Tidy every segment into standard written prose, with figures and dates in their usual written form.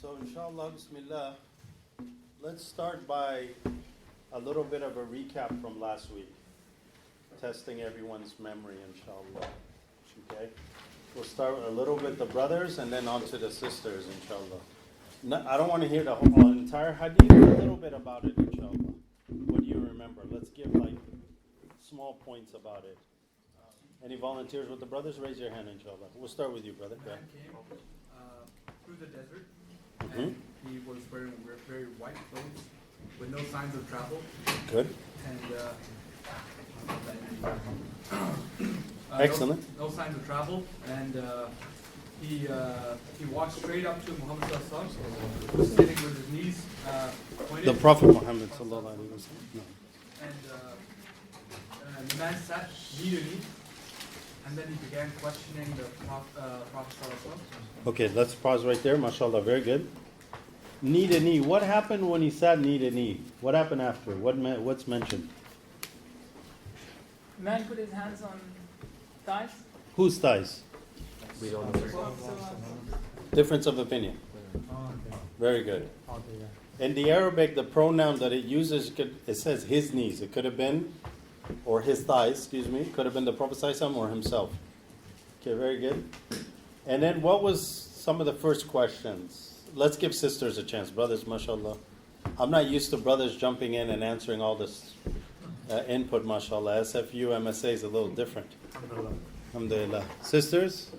So inshallah, bismillah, let's start by a little bit of a recap from last week. Testing everyone's memory, inshallah. Okay? We'll start a little with the brothers and then on to the sisters, inshallah. No, I don't want to hear the whole entire hadith, a little bit about it, inshallah. What do you remember? Let's give like small points about it. Any volunteers with the brothers? Raise your hand, inshallah. We'll start with you, brother. Man came through the desert, and he was wearing very white clothes with no signs of travel. Good. And Excellent. No signs of travel, and he walked straight up to Muhammad sallallahu alaihi wasallam, who was sitting with his knees pointed. The Prophet Muhammad sallallahu alaihi wasallam. No. And the man sat knee to knee, and then he began questioning the Prophet sallallahu alaihi wasallam. Okay, let's pause right there. MashaAllah, very good. Knee to knee. What happened when he sat knee to knee? What happened after? What's mentioned? Man put his hands on thighs. Whose thighs? We don't know. Difference of opinion. Very good. In the Arabic, the pronoun that it uses, it says his knees. It could have been, or his thighs, excuse me, could have been the Prophet ﷺ or himself. Okay, very good. And then what was some of the first questions? Let's give sisters a chance. Brothers, mashallah. I'm not used to brothers jumping in and answering all this input, mashallah. SFU, MSA is a little different. Alhamdulillah. Sisters,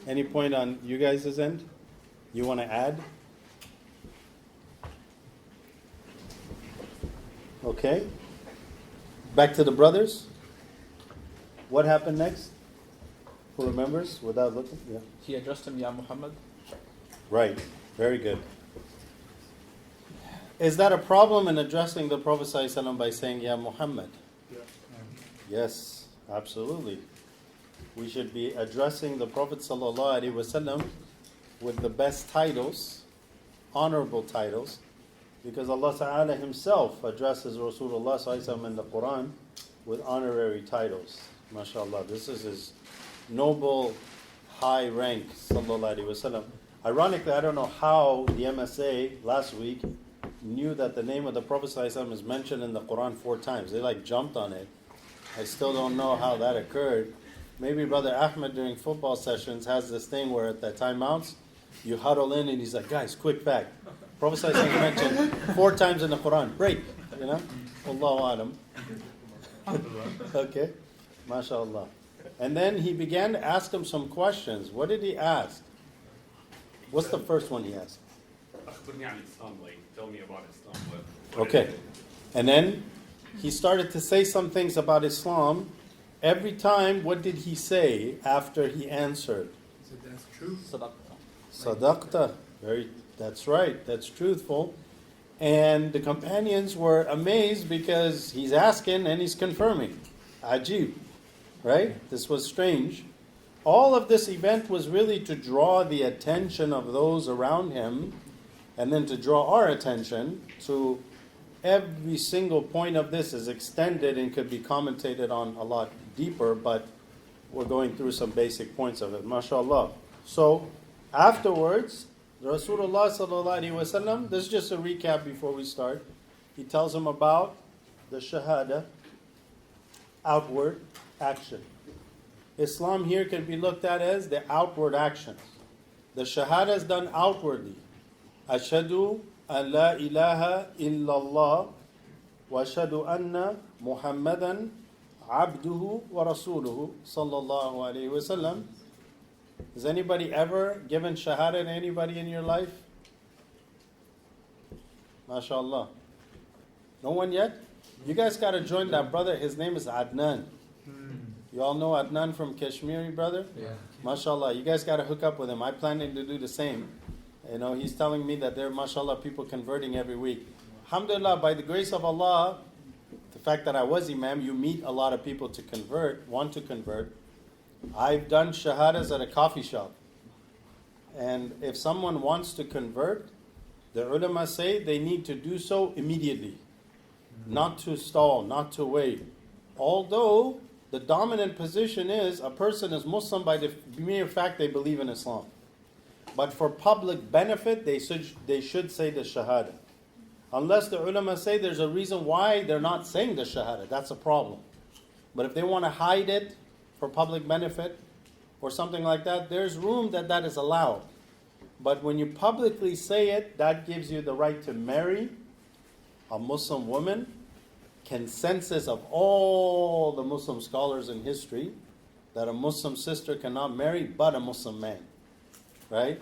any point on you guys' end? You want to add? Okay. Back to the brothers. What happened next? Who remembers without looking? Yeah. He addressed him, Ya Muhammad. Right. Very good. Is that a problem in addressing the Prophet ﷺ by saying Ya Muhammad? Yes, absolutely. We should be addressing the Prophet ﷺ with the best titles, honorable titles, because Allah Ta'ala Himself addresses Rasulullah ﷺ in the Quran with honorary titles. MashaAllah. This is His noble, high rank, sallallahu alaihi wasallam. Ironically, I don't know how the MSA last week knew that the name of the Prophet ﷺ is mentioned in the Quran 4 times. They jumped on it. I still don't know how that occurred. Maybe Brother Ahmed during football sessions has this thing where at the timeouts, you huddle in and he's like, guys, quick fact. Prophet ﷺ mentioned 4 times in the Quran. Break, you know? Allahu alam. Okay. MashaAllah. And then he began to ask him some questions. What did he ask? What's the first one he asked? Tell me about Islam. Okay. And then he started to say some things about Islam. Every time, what did he say after he answered? He said, "That's true." Sadaqta. That's right. That's truthful. And the companions were amazed because he's asking and he's confirming. Ajib. Right? This was strange. All of this event was really to draw the attention of those around him and then to draw our attention to every single point of this is extended and could be commentated on a lot deeper, but we're going through some basic points of it. MashaAllah. So, afterwards, Rasulullah sallallahu alaihi wasallam, this is just a recap before we start. He tells him about the shahada, outward action. Islam here can be looked at as the outward actions. The shahada is done outwardly. Ashhadu an la ilaha illallah wa ashhadu anna Muhammadan abduhu wa rasuluhu sallallahu alayhi wa sallam. Has anybody ever given shahada to anybody in your life? MashaAllah. No one yet? You guys got to join that brother. His name is Adnan. You all know Adnan from Kashmiri, brother? Yeah. MashaAllah. You guys got to hook up with him. I'm planning to do the same. You know, he's telling me that there are, MashaAllah, people converting every week. Alhamdulillah, by the grace of Allah, the fact that I was Imam, you meet a lot of people to convert, want to convert. I've done shahadas at a coffee shop. And if someone wants to convert, the ulama say they need to do so immediately. Not to stall, not to wait. Although the dominant position is a person is Muslim by the mere fact they believe in Islam. But for public benefit, they should say the Shahada. Unless the ulama say there's a reason why they're not saying the Shahada, that's a problem. But if they want to hide it for public benefit or something like that, there's room that is allowed. But when you publicly say it, that gives you the right to marry a Muslim woman. Consensus of all the Muslim scholars in history that a Muslim sister cannot marry but a Muslim man. Right?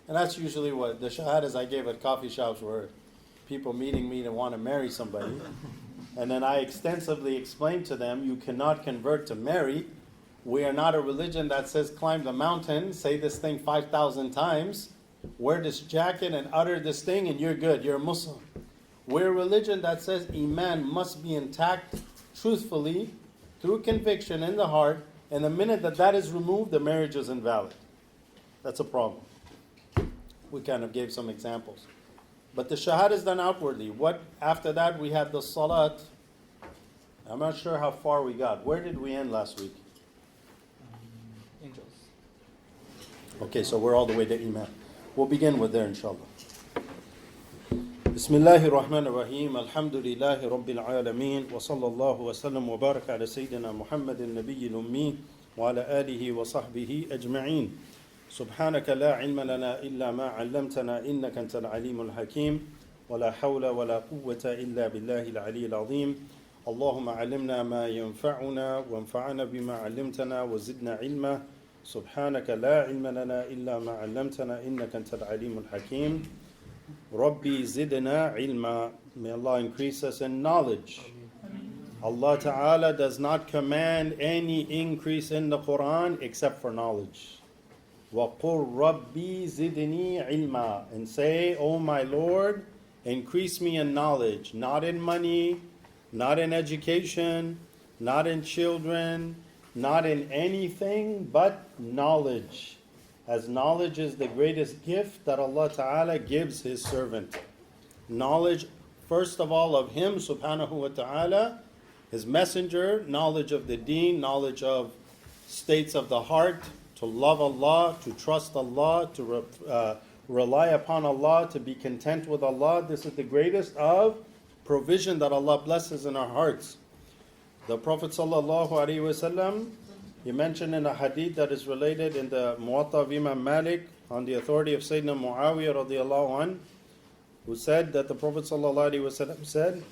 And that's usually what the shahadas I gave at coffee shops were people meeting me to want to marry somebody. And then I extensively explained to them, you cannot convert to marry. We are not a religion that says climb the mountain, say this thing 5,000 times, wear this jacket and utter this thing and you're good, you're a Muslim. We're a religion that says Iman must be intact, truthfully, through conviction in the heart, and the minute that is removed, the marriage is invalid. That's a problem. We kind of gave some examples. But the shahada is done outwardly. What after that we had the salat. I'm not sure how far we got. Where did we end last week? Angels. Okay, so we're all the way to Iman. We'll begin with there inshallah. بسم الله الرحمن الرحيم الحمد لله رب العالمين وصلى الله وسلم وبارك على سيدنا محمد النبي الأمي وعلى آله وصحبه أجمعين سبحانك لا علم لنا إلا ما علمتنا إنك أنت العليم الحكيم ولا حول ولا قوة إلا بالله العلي العظيم اللهم علمنا ما ينفعنا وانفعنا بما علمتنا وزدنا علما سبحانك لا علم لنا إلا ما علمتنا إنك أنت العليم الحكيم Rabbi zidna ilma. May Allah increase us in knowledge. Allah Ta'ala does not command any increase in the Quran except for knowledge. وَقُلْ Rabbi zidni ilma. And say, oh my Lord, increase me in knowledge. Not in money, not in education, not in children, not in anything but knowledge. As knowledge is the greatest gift that Allah Ta'ala gives His servant. Knowledge, first of all, of Him Subhanahu wa Ta'ala, His messenger, knowledge of the deen, knowledge of states of the heart, to love Allah, to trust Allah, to rely upon Allah, to be content with Allah. This is the greatest of provision that Allah blesses in our hearts. The Prophet Sallallahu Alaihi Wasallam, he mentioned in a hadith that is related in the Muwatta of Imam Malik on the authority of Sayyidina Muawiyah radiallahu anh, who said that the Prophet sallallahu alaihi wasallam said,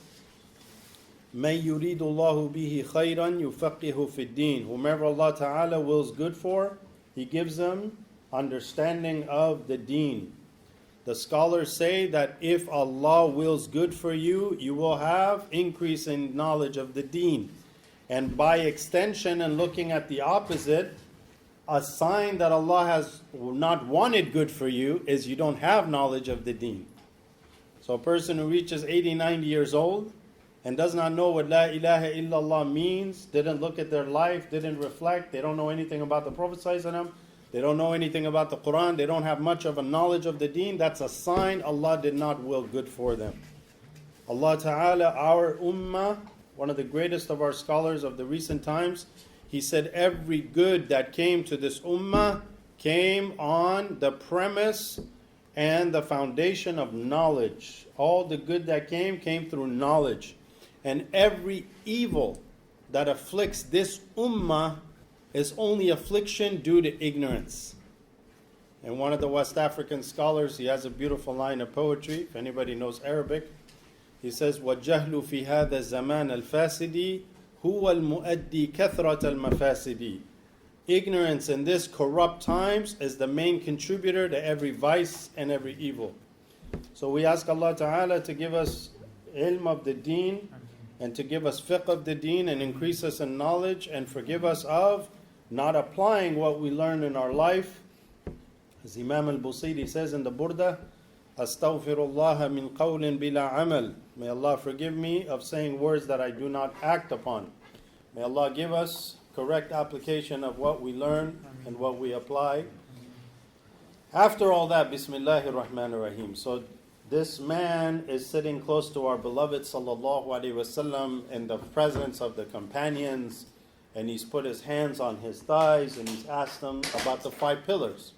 "Man yuridu Allahu bihi khayran yufaqihu fid din." Whomever Allah Ta'ala wills good for, He gives them understanding of the deen. The scholars say that if Allah wills good for you, you will have increase in knowledge of the deen. And by extension and looking at the opposite, a sign that Allah has not wanted good for you is you don't have knowledge of the deen. So a person who reaches 80, 90 years old and does not know what La ilaha illallah means, didn't look at their life, didn't reflect, they don't know anything about the Prophet ﷺ, they don't know anything about the Quran, they don't have much of a knowledge of the deen, that's a sign Allah did not will good for them. Allah Ta'ala, our ummah, one of the greatest of our scholars of the recent times, he said every good that came to this ummah came on the premise and the foundation of knowledge. All the good that came through knowledge. And every evil that afflicts this ummah is only affliction due to ignorance. And one of the West African scholars, he has a beautiful line of poetry, if anybody knows Arabic. He says, وَالْجَهْلُ فِي هَذَا الزَّمَانَ الْفَاسِدِ هُوَ الْمُؤَدِّي كَثْرَةَ الْمَفَاسِدِ. Ignorance in this corrupt times is the main contributor to every vice and every evil. So we ask Allah Ta'ala to give us ilm of the deen and to give us fiqh of the deen and increase us in knowledge and forgive us of not applying what we learn in our life. As Imam al-Busiri says in the Burda, Astaghfirullah min qawlin bila amal. May Allah forgive me of saying words that I do not act upon. May Allah give us correct application of what we learn and what we apply. After all that, Bismillahir Rahmanir Rahim. So this man is sitting close to our beloved Sallallahu Alaihi Wasallam in the presence of the companions, and he's put his hands on his thighs and he's asked him about the 5 pillars.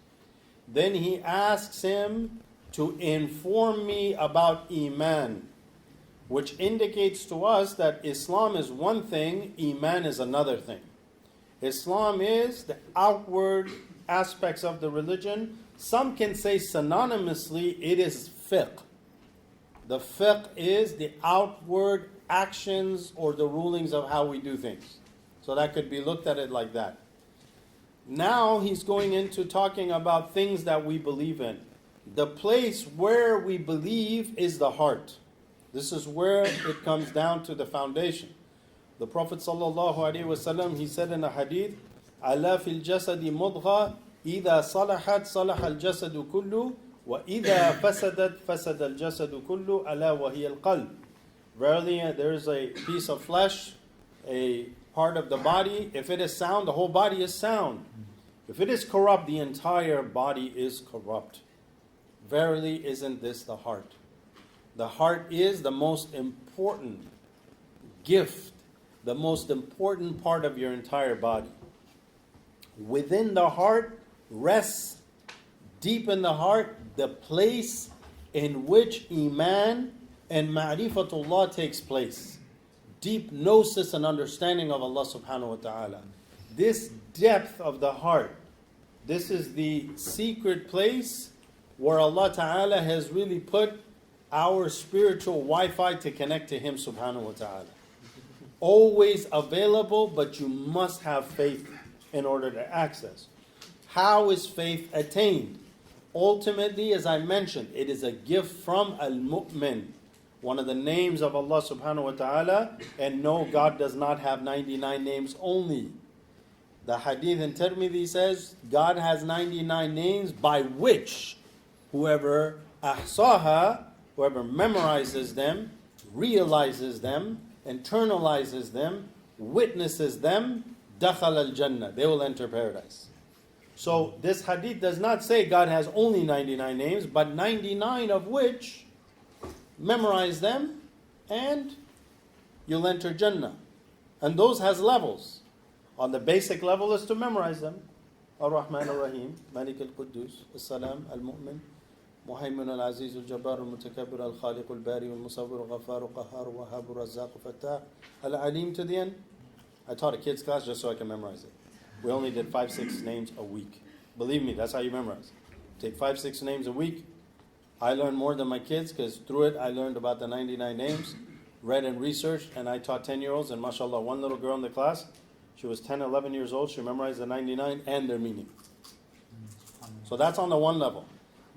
Then he asks him to inform me about Iman, which indicates to us that Islam is one thing, Iman is another thing. Islam is the outward aspects of the religion. Some can say synonymously it is fiqh. The fiqh is the outward actions or the rulings of how we do things. So that could be looked at it like that. Now he's going into talking about things that we believe in. The place where we believe is the heart. This is where it comes down to the foundation. The Prophet ﷺ, he said in a hadith, "Ala fil jasadi mudgha, idha salahat salaha al jasadu kullu, wa idha fasadat fasada al jasadu kullu, ala wa hiya al qalb." Verily, there is a piece of flesh, a part of the body. If it is sound, the whole body is sound. If it is corrupt, the entire body is corrupt. Verily, isn't this the heart? The heart is the most important gift, the most important part of your entire body. Within the heart rests, deep in the heart, the place in which Iman and Ma'rifatullah takes place. Deep gnosis and understanding of Allah subhanahu wa ta'ala. This depth of the heart, this is the secret place where Allah ta'ala has really put our spiritual Wi-Fi to connect to Him subhanahu wa ta'ala. Always available, but you must have faith in order to access. How is faith attained? Ultimately, as I mentioned, it is a gift from Al-Mu'min, one of the names of Allah subhanahu wa ta'ala. And no, God does not have 99 names only. The hadith in Tirmidhi says, God has 99 names by which whoever ahsaha, whoever memorizes them, realizes them, internalizes them, witnesses them, dakhal al-jannah, they will enter paradise. So this hadith does not say God has only 99 names, but 99 of which memorize them and you'll enter Jannah. And those has levels. On the basic level is to memorize them. Ar-Rahman Ar-Rahim, Malik Al-Quddus, As-Salam, Al-Mu'min, Muhaymin Al-Aziz Al-Jabbar Al-Mutakabbir Al-Khaliq Al-Bari Al-Musawwir Al-Ghaffar Al-Qahhar Al-Wahhab Al-Razzaq Al-Fattah Al-Alim to the end. I taught a kids class just so I can memorize it. We only did 5-6 names a week. Believe me, that's how you memorize. Take 5-6 names a week. I learned more than my kids because through it I learned about the 99 names, read and researched, and I taught 10-year-olds, and mashallah, one little girl in the class, she was 10, 11 years old, she memorized the 99 and their meaning. So that's on the one level.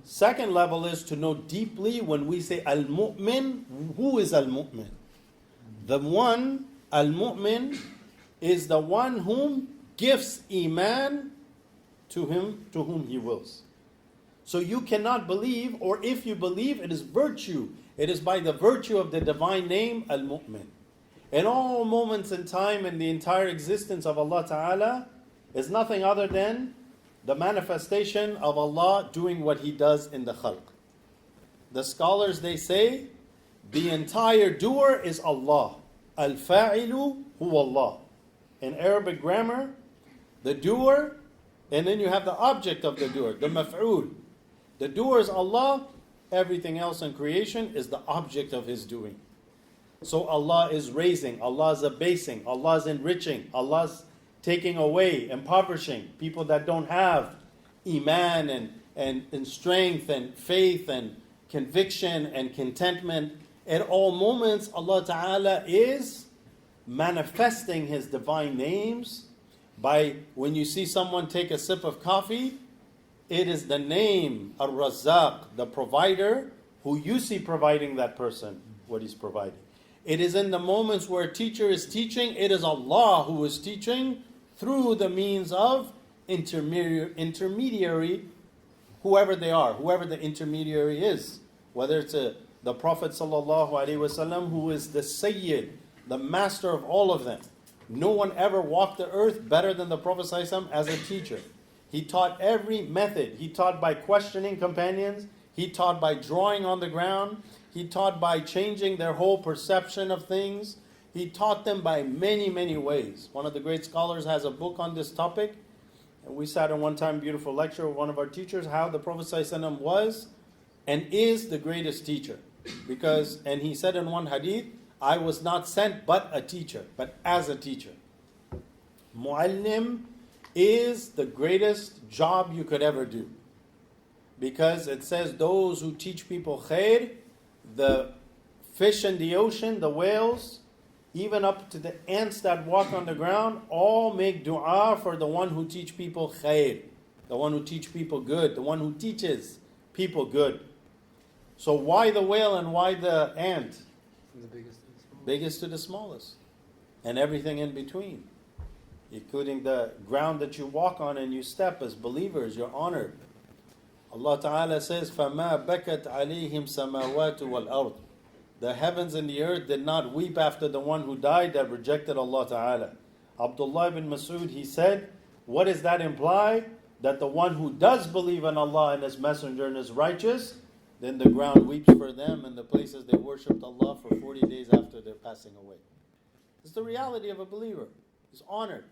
Second level is to know deeply when we say Al-Mu'min, who is Al-Mu'min? The one, Al-Mu'min, is the one whom gives Iman to him, to whom he wills. So you cannot believe, or if you believe, it is virtue. It is by the virtue of the divine name, Al-Mu'min. In all moments in time in the entire existence of Allah Ta'ala is nothing other than the manifestation of Allah doing what He does in the khalq. The scholars, they say, the entire doer is Allah. Al-Fa'ilu huwa Allah. In Arabic grammar, the doer, and then you have the object of the doer, the maf'ul. The doer is Allah, everything else in creation is the object of His doing. So Allah is raising, Allah is abasing, Allah is enriching, Allah is taking away, impoverishing people that don't have Iman and strength and faith and conviction and contentment. At all moments, Allah Ta'ala is manifesting His divine names by when you see someone take a sip of coffee, it is the name, Ar-Razzaq, the provider, who you see providing that person what he's providing. It is in the moments where a teacher is teaching, it is Allah who is teaching through the means of intermediary, whoever they are, whoever the intermediary is. Whether it's the Prophet ﷺ, who is the Sayyid, the master of all of them. No one ever walked the earth better than the Prophet ﷺ as a teacher. He taught every method. He taught by questioning companions. He taught by drawing on the ground. He taught by changing their whole perception of things. He taught them by many, many ways. One of the great scholars has a book on this topic. And we sat in one time, beautiful lecture with one of our teachers, how the Prophet ﷺ was and is the greatest teacher. Because, and he said in one hadith, I was not sent but a teacher, but as a teacher. Mu'allim is the greatest job you could ever do. Because it says those who teach people khair, the fish in the ocean, the whales, even up to the ants that walk on the ground, all make dua for the one who teach people khair, the one who teach people good, the one who teaches people good. So why the whale and why the ant? The biggest and smallest. Biggest to the smallest. And everything in between. Including the ground that you walk on and you step as believers, you're honored. Allah Ta'ala says, فَمَا بَكَتْ عَلَيْهِمْ سَمَاوَاتُ وَالْأَرْضِ. The heavens and the earth did not weep after the one who died that rejected Allah Ta'ala. Abdullah ibn Mas'ud, he said, what does that imply? That the one who does believe in Allah and His Messenger and is righteous, then the ground weeps for them and the places they worshipped Allah for 40 days after their passing away. It's the reality of a believer. He's honored.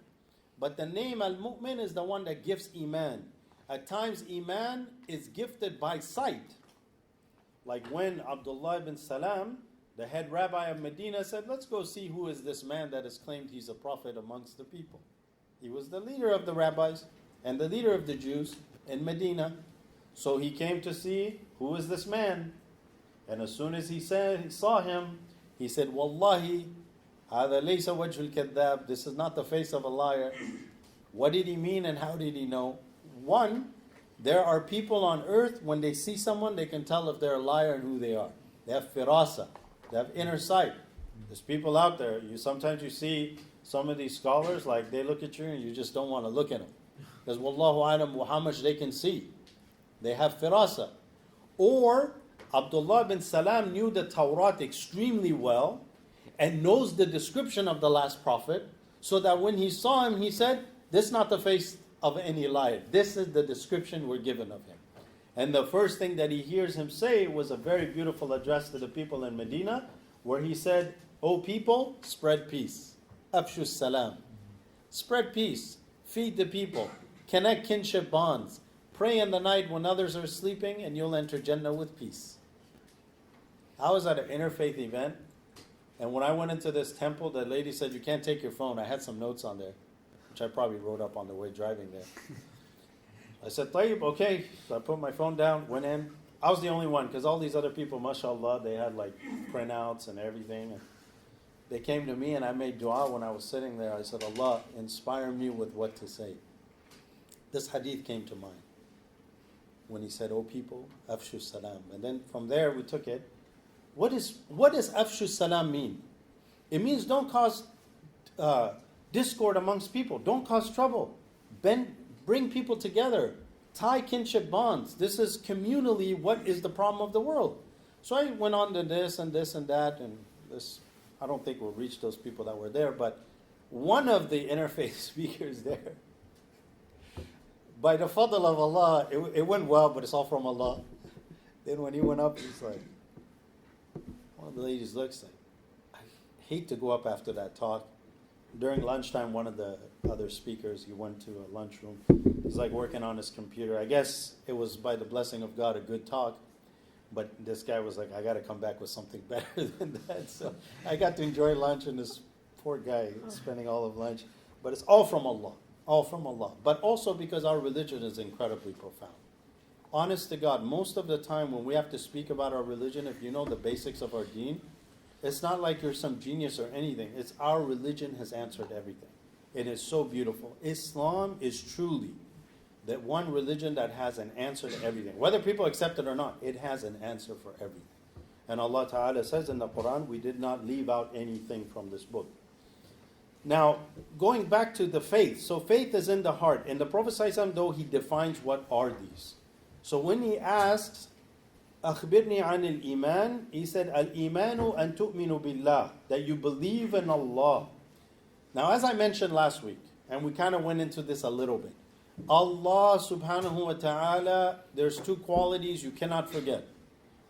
But the name Al-Mu'min is the one that gives Iman. At times Iman is gifted by sight. Like when Abdullah ibn Salam, the head rabbi of Medina, said, let's go see who is this man that has claimed he's a prophet amongst the people. He was the leader of the rabbis and the leader of the Jews in Medina. So he came to see who is this man. And as soon as he saw him, he said, Wallahi, هذا ليس وجه الكذاب. This is not the face of a liar. What did he mean and how did he know? One, there are people on earth, when they see someone, they can tell if they're a liar and who they are. They have firasa. They have inner sight. There's people out there. Sometimes you see some of these scholars, like they look at you and you just don't want to look at them. Because wallahu alam, how much they can see. They have firasa. Or Abdullah bin Salam knew the Tawrat extremely well and knows the description of the last prophet, so that when he saw him, he said, this is not the face of any liar. This is the description we're given of him. And the first thing that he hears him say was a very beautiful address to the people in Medina, where he said, O people, spread peace. Afshu salam. Spread peace. Feed the people. Connect kinship bonds. Pray in the night when others are sleeping, and you'll enter Jannah with peace. I was at an interfaith event, and when I went into this temple, the lady said, you can't take your phone. I had some notes on there, which I probably wrote up on the way driving there. I said, Tayyib, okay. So I put my phone down, went in. I was the only one, because all these other people, mashallah, they had like printouts and everything. And they came to me, and I made dua when I was sitting there. I said, Allah, inspire me with what to say. This hadith came to mind when he said, O people, afshu salam. And then from there we took it. What does afshu salam mean? It means don't cause discord amongst people. Don't cause trouble. Bring people together. Tie kinship bonds. This is communally what is the problem of the world. So I went on to this and this and that, and this, I don't think we'll reach those people that were there, but one of the interfaith speakers there, by the fadl of Allah, it went well, but it's all from Allah. Then when he went up, he's like, one of the ladies looks like, I hate to go up after that talk. During lunchtime, one of the other speakers, he went to a lunchroom. He's like working on his computer. I guess it was by the blessing of God a good talk. But this guy was like, I got to come back with something better than that. So I got to enjoy lunch, and this poor guy spending all of lunch. But it's all from Allah. All from Allah. But also because our religion is incredibly profound. Honest to God, most of the time when we have to speak about our religion, if you know the basics of our deen, it's not like you're some genius or anything. It's our religion has answered everything. It is so beautiful. Islam is truly that one religion that has an answer to everything. Whether people accept it or not, it has an answer for everything. And Allah Ta'ala says in the Quran, we did not leave out anything from this book. Now, going back to the faith. So faith is in the heart. And the Prophet ﷺ, though, he defines what are these. So when he asks, أخبرني عن الإيمان, he said, الإيمان أن تؤمن بالله, that you believe in Allah. Now, as I mentioned last week, and we kind of went into this a little bit, Allah subhanahu wa ta'ala, there's two qualities you cannot forget.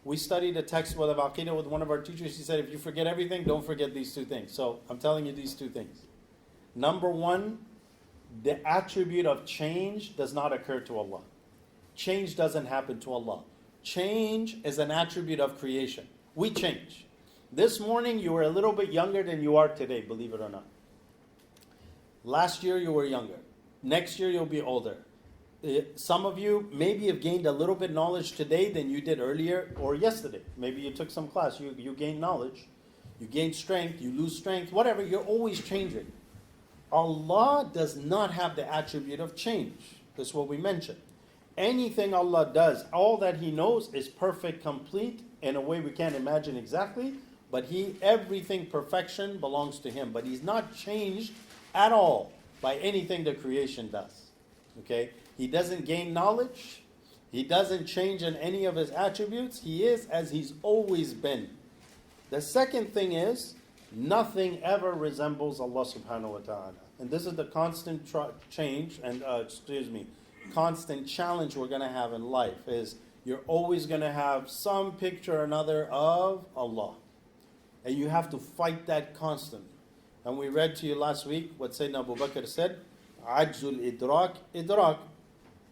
We studied a text with Aqidah with one of our teachers. He said, if you forget everything, don't forget these two things. So I'm telling you these two things. Number one, the attribute of change does not occur to Allah. Change doesn't happen to Allah. Change is an attribute of creation. We change. This morning you were a little bit younger than you are today, believe it or not. Last year you were younger. Next year you'll be older. Some of you maybe have gained a little bit knowledge today than you did earlier or yesterday. Maybe you took some class, you gained knowledge, you gain strength, you lose strength, whatever, you're always changing. Allah does not have the attribute of change. That's what we mentioned. Anything Allah does, all that He knows is perfect, complete, in a way we can't imagine exactly, but everything perfection belongs to Him. But He's not changed at all by anything the creation does. Okay? He doesn't gain knowledge. He doesn't change in any of His attributes. He is as He's always been. The second thing is, nothing ever resembles Allah subhanahu wa ta'ala. And this is the constant constant challenge we're going to have in life, is you're always going to have some picture or another of Allah. And you have to fight that constantly. And we read to you last week what Sayyidina Abu Bakr said, Ajzul idrak, idrak.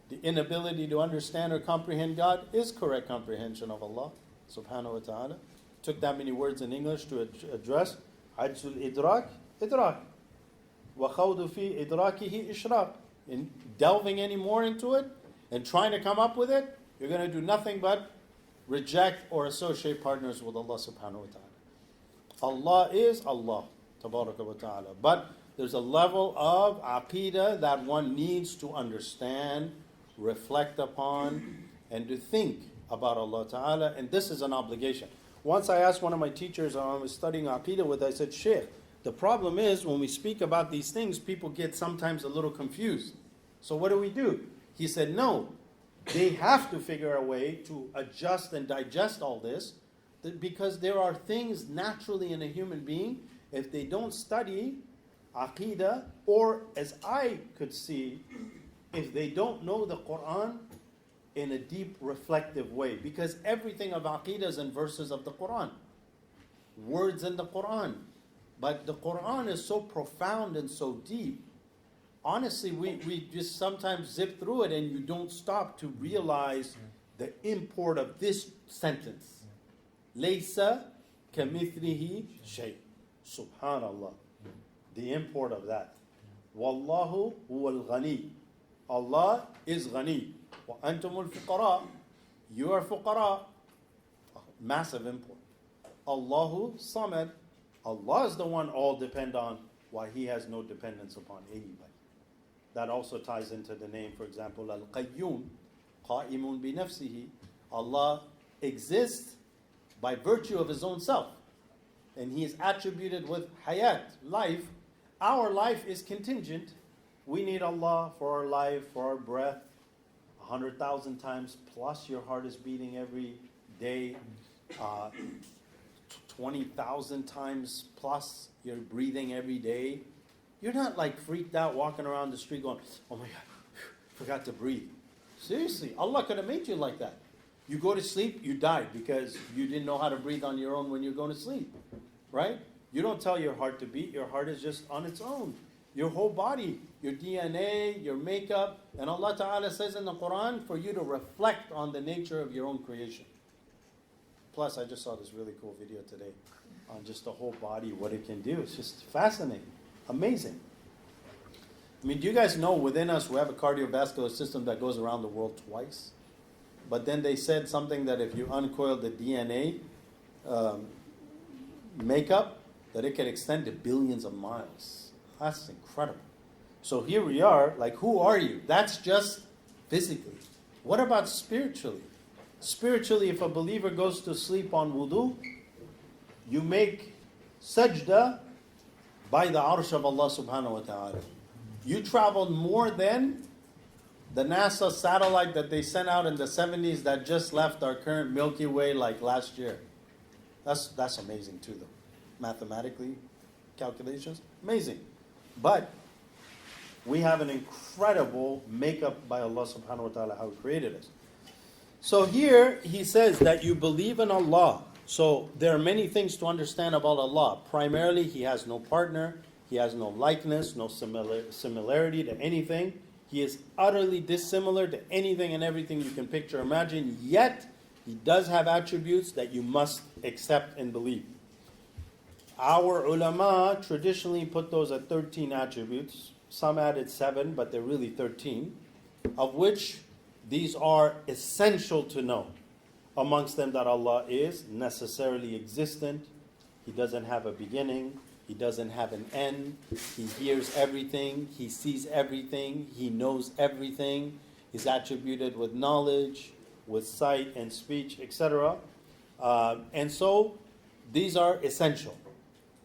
The inability to understand or comprehend God is correct comprehension of Allah subhanahu wa ta'ala. Took that many words in English to address Ajzul idrak, idrak. Wa khawdu fi idrakihi ishraq. In delving any more into it and trying to come up with it, you're going to do nothing but reject or associate partners with Allah subhanahu wa ta'ala. Allah is Allah, tabaraka wa ta'ala. But there's a level of aqidah that one needs to understand, reflect upon, and to think about Allah ta'ala. And this is an obligation. Once I asked one of my teachers I was studying aqidah with, I said, Sheikh, the problem is when we speak about these things, people get sometimes a little confused. So what do? He said, no, they have to figure a way to adjust and digest all this, because there are things naturally in a human being, if they don't study aqidah, or as I could see, if they don't know the Quran in a deep reflective way, because everything of aqidah is in verses of the Quran, words in the Quran. But the Quran is so profound and so deep. Honestly, we just sometimes zip through it and you don't stop to realize the import of this sentence. Laysa kamithlihi shay. Subhanallah. The import of that. Wallahu huwal ghani. Allah is ghani. Wa antumul fuqara. You are fuqara. Massive import. Allahu samad. Allah is the one all depend on, why He has no dependence upon anybody. That also ties into the name, for example, Al-Qayyum, Qa'imun bi nafsihi. Allah exists by virtue of His own self. And He is attributed with hayat, life. Our life is contingent. We need Allah for our life, for our breath, 100,000 times, plus your heart is beating every day. 20,000 times plus you're breathing every day. You're not like freaked out walking around the street going, oh my God, forgot to breathe. Seriously, Allah could have made you like that. You go to sleep, you died because you didn't know how to breathe on your own when you're going to sleep. Right? You don't tell your heart to beat. Your heart is just on its own. Your whole body, your DNA, your makeup. And Allah Ta'ala says in the Quran for you to reflect on the nature of your own creation. Plus, I just saw this really cool video today on just the whole body, what it can do. It's just fascinating, amazing. I mean, do you guys know within us we have a cardiovascular system that goes around the world twice? But then they said something that if you uncoil the DNA makeup, that it can extend to billions of miles. That's incredible. So here we are, like, who are you? That's just physically. What about spiritually? Spiritually, if a believer goes to sleep on wudu, you make sajda by the arsh of Allah subhanahu wa ta'ala. You traveled more than the NASA satellite that they sent out in the 70s that just left our current Milky Way like last year. That's amazing too, though. Mathematically, calculations, amazing. But we have an incredible makeup by Allah subhanahu wa ta'ala, how He created us. So here he says that you believe in Allah. So there are many things to understand about Allah. Primarily, He has no partner, He has no likeness, no similarity to anything. He is utterly dissimilar to anything and everything you can picture or imagine, yet He does have attributes that you must accept and believe. Our ulama traditionally put those at 13 attributes. Some added 7, but they're really 13, of which these are essential to know. Amongst them that Allah is necessarily existent. He doesn't have a beginning. He doesn't have an end. He hears everything. He sees everything. He knows everything. He's attributed with knowledge, with sight and speech, etc. And so these are essential.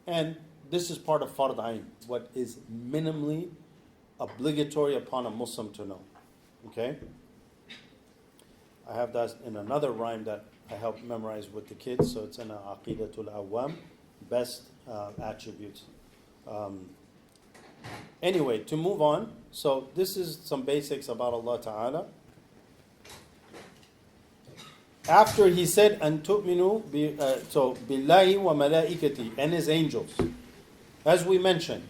And this is part of Fard Ain, what is minimally obligatory upon a Muslim to know. Okay? I have that in another rhyme that I help memorize with the kids, so it's in Aqidatul Awam, best attributes. Anyway, to move on, so this is some basics about Allah Ta'ala. After he said, "An tu'minu billahi wa malaikati," and His angels. As we mentioned,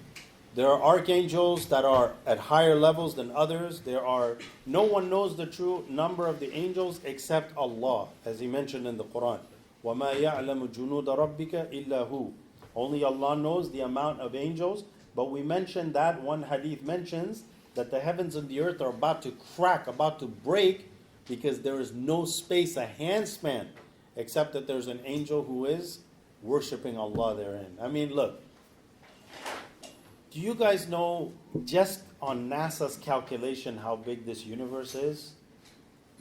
there are archangels that are at higher levels than others. No one knows the true number of the angels except Allah, as He mentioned in the Quran. وَمَا يَعْلَمُ جُنُودَ رَبِّكَ إِلَّا هُ. Only Allah knows the amount of angels. But we mentioned that one hadith mentions that the heavens and the earth are about to crack, about to break, because there is no space, a handspan, except that there's an angel who is worshiping Allah therein. I mean, look. Do you guys know, just on NASA's calculation, how big this universe is?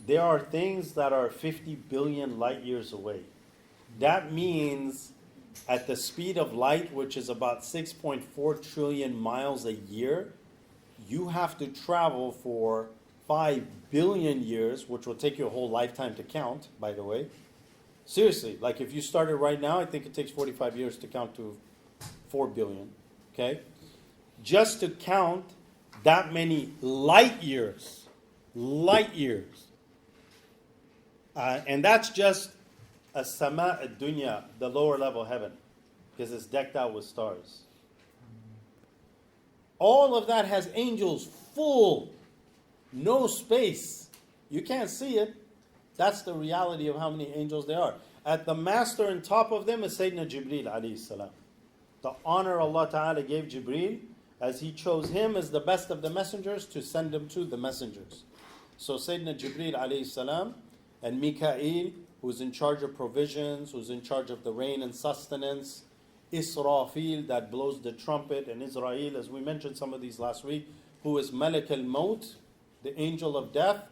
There are things that are 50 billion light years away. That means at the speed of light, which is about 6.4 trillion miles a year, you have to travel for 5 billion years, which will take you a whole lifetime to count, by the way. Seriously, like if you started right now, I think it takes 45 years to count to 4 billion. Okay? Just to count that many light years. Light years. And that's just a sama ad-dunya, the lower level heaven, because it's decked out with stars. All of that has angels full, no space. You can't see it. That's the reality of how many angels there are. At the master and top of them is Sayyidina Jibreel alayhi salam. The honor Allah Ta'ala gave Jibreel, as He chose him as the best of the messengers to send him to the messengers. So Sayyidina Jibreel alayhi salam and Mikael, who's in charge of provisions, who's in charge of the rain and sustenance, Israfil, that blows the trumpet, and Israel, as we mentioned some of these last week, who is Malak al-Maut, the angel of death,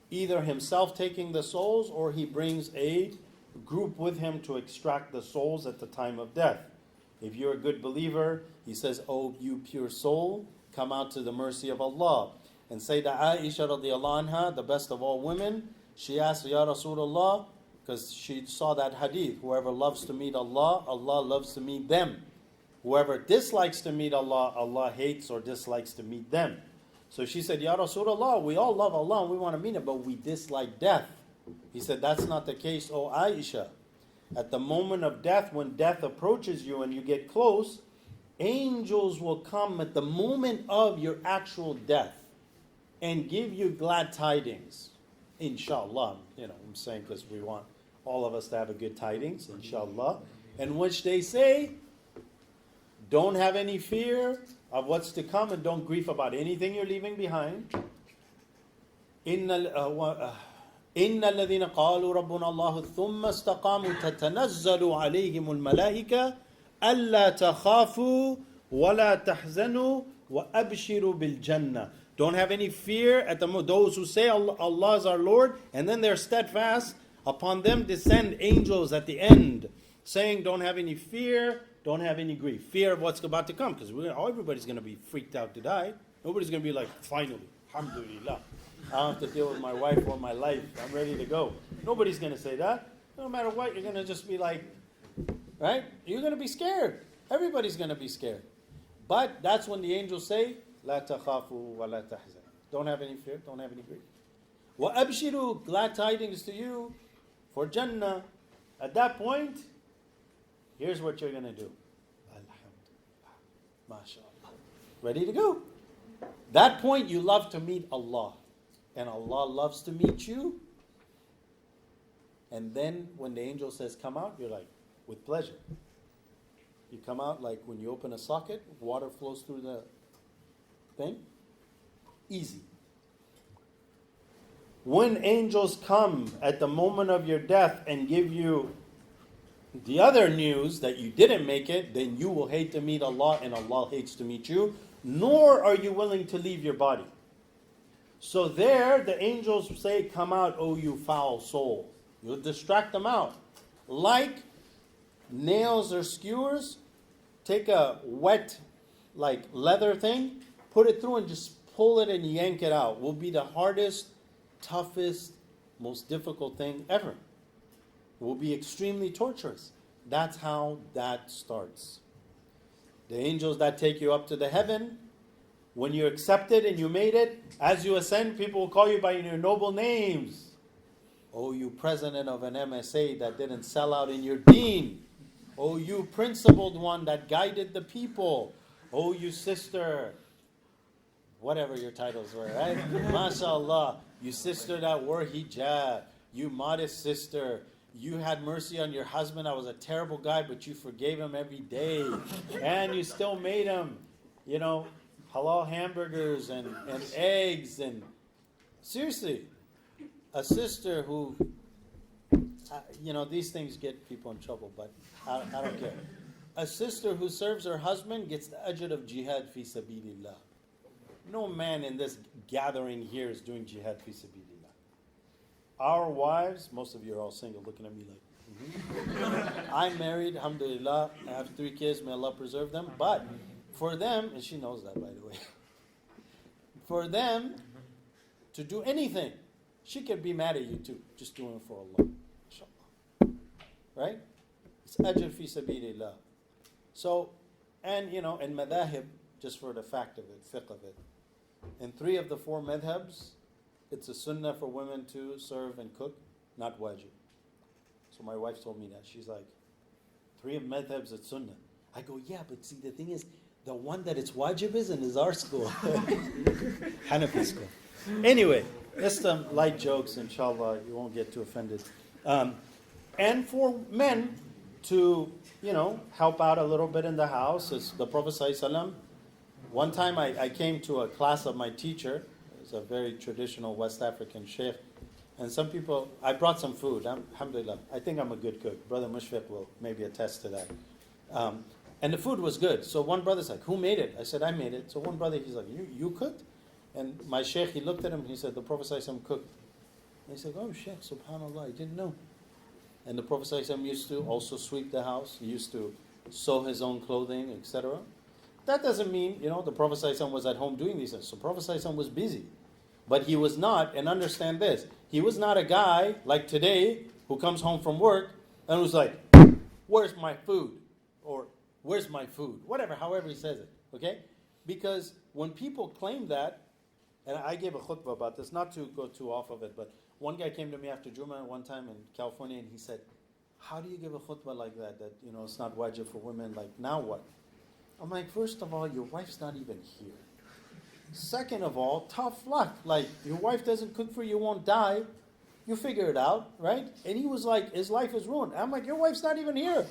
either himself taking the souls or he brings a group with him to extract the souls at the time of death. If you're a good believer, he says, "Oh, you pure soul, come out to the mercy of Allah." And Sayyidah Aisha radiallahu anha, the best of all women, she asked, "Ya Rasulullah," because she saw that hadith, whoever loves to meet Allah, Allah loves to meet them. Whoever dislikes to meet Allah, Allah hates or dislikes to meet them. So she said, "Ya Rasulullah, we all love Allah and we want to meet Him, but we dislike death." He said, "That's not the case, O Aisha. At the moment of death, when death approaches you and you get close, angels will come at the moment of your actual death and give you glad tidings. Inshallah." I'm saying because we want all of us to have a good tidings, inshallah. In which they say, don't have any fear of what's to come and don't grieve about anything you're leaving behind. إن الذين قالوا ربنا الله ثم استقاموا تتنزل عليهم الملائكة ألا تخافوا ولا تحزنوا وأبشروا بالجنة. Don't have any fear at those who say Allah is our Lord, and then they're steadfast. Upon them descend angels at the end, saying, don't have any fear, don't have any grief. Fear of what's about to come, because everybody's going to be freaked out to die. Nobody's going to be like, finally, alhamdulillah, I don't have to deal with my wife or my life. I'm ready to go. Nobody's going to say that. No matter what, you're going to just be like, right? You're going to be scared. Everybody's going to be scared. But that's when the angels say, لا تخافوا ولا تحزنوا. Don't have any fear, don't have any grief. وَأَبْشِرُوا, glad tidings to you for Jannah. At that point, here's what you're going to do. Alhamdulillah. MashaAllah. Ready to go. That point, you love to meet Allah. And Allah loves to meet you. And then when the angel says, come out, you're like, with pleasure. You come out like when you open a socket, water flows through the thing. Easy. When angels come at the moment of your death and give you the other news that you didn't make it, then you will hate to meet Allah and Allah hates to meet you, nor are you willing to leave your body. So there, the angels say, come out, O you foul soul. You'll distract them out. Like nails or skewers, take a wet, like leather thing, put it through and just pull it and yank it out. Will be the hardest, toughest, most difficult thing ever. It will be extremely torturous. That's how that starts. The angels that take you up to the heaven, when you accept it and you made it, as you ascend, people will call you by your noble names. Oh, you president of an MSA that didn't sell out in your deen. Oh, you principled one that guided the people. Oh, you sister. Whatever your titles were, right? MashaAllah. You sister that wore hijab. You modest sister. You had mercy on your husband. I was a terrible guy, but you forgave him every day. And you still made him, halal hamburgers and eggs. And seriously, a sister who, these things get people in trouble, but I don't care. A sister who serves her husband gets the ajr of jihad fi sabilillah. No man in this gathering here is doing jihad fi sabilillah. Our wives, most of you are all single, looking at me like, I'm married, alhamdulillah. I have 3 kids, may Allah preserve them. But for them, and she knows that, by the way, for them to do anything, she could be mad at you too, just doing it for Allah. Inshallah. Right? It's ajr fi sabilillah. So, and in madhahib, just for the fact of it, fiqh of it, in 3 of the 4 madhabs, it's a sunnah for women to serve and cook, not wajib. So my wife told me that. She's like, 3 of madhabs, it's sunnah. I go, yeah, but see, the thing is, the one that it's wajib is our school. Hanafi school. Anyway, just some light jokes, inshallah, you won't get too offended. And for men to, help out a little bit in the house. As the Prophet ﷺ, one time I came to a class of my teacher. It's a very traditional West African sheikh. And some people, I brought some food. Alhamdulillah. I think I'm a good cook. Brother Mushfiq will maybe attest to that. And the food was good. So one brother's like, who made it? I said, I made it. So one brother, he's like, you cooked? And my sheikh, he looked at him and he said, the Prophet ﷺ cooked. And he said, oh, sheikh, subhanallah, I didn't know. And the Prophet ﷺ used to also sweep the house. He used to sew his own clothing, etc. That doesn't mean, the Prophet ﷺ was at home doing these things. So Prophet ﷺ was busy. But he was not, and understand this, he was not a guy like today who comes home from work and was like, where's my food? Or where's my food? Whatever, however he says it. Okay? Because when people claim that, and I gave a khutbah about this, not to go too off of it, but one guy came to me after Jummah one time in California and he said, how do you give a khutbah like that it's not wajib for women, like now what? I'm like, first of all, your wife's not even here. Second of all, tough luck. Like, your wife doesn't cook for you, you won't die. You figure it out, right? And he was like, his life is ruined. I'm like, your wife's not even here.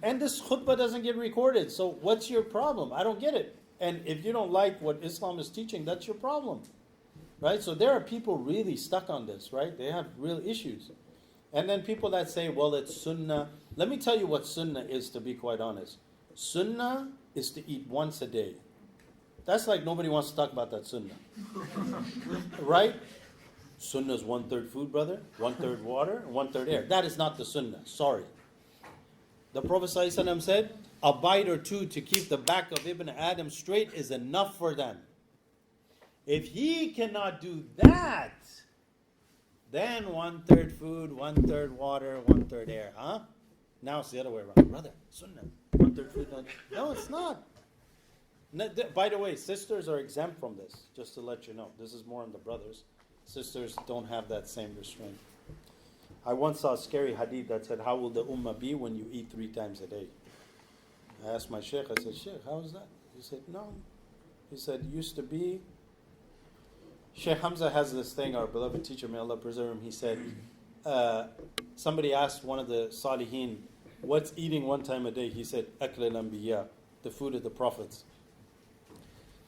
And this khutbah doesn't get recorded. So what's your problem? I don't get it. And if you don't like what Islam is teaching, that's your problem. Right? So there are people really stuck on this, right? They have real issues. And then people that say, well, it's sunnah. Let me tell you what sunnah is, to be quite honest. Sunnah is to eat once a day. That's like nobody wants to talk about that sunnah. Right? Sunnah is 1/3 food, brother, 1/3 water, and 1/3 air. That is not the sunnah. Sorry. The Prophet ﷺ said, a bite or two to keep the back of Ibn Adam straight is enough for them. If he cannot do that, then 1/3 food, 1/3 water, 1/3 air. Huh? Now it's the other way around. Brother, sunnah, 1/3 food. No, it's not. By the way, sisters are exempt from this, just to let you know. This is more on the brothers. Sisters don't have that same restraint. I once saw a scary hadith that said, how will the ummah be when you eat 3 times a day? I asked my sheikh, I said, Sheikh, how is that? He said, no. He said, used to be. Sheikh Hamza has this thing, our beloved teacher, may Allah preserve him. He said, somebody asked one of the Salihin, what's eating 1 time a day? He said, Akl al-Anbiya, the food of the prophets.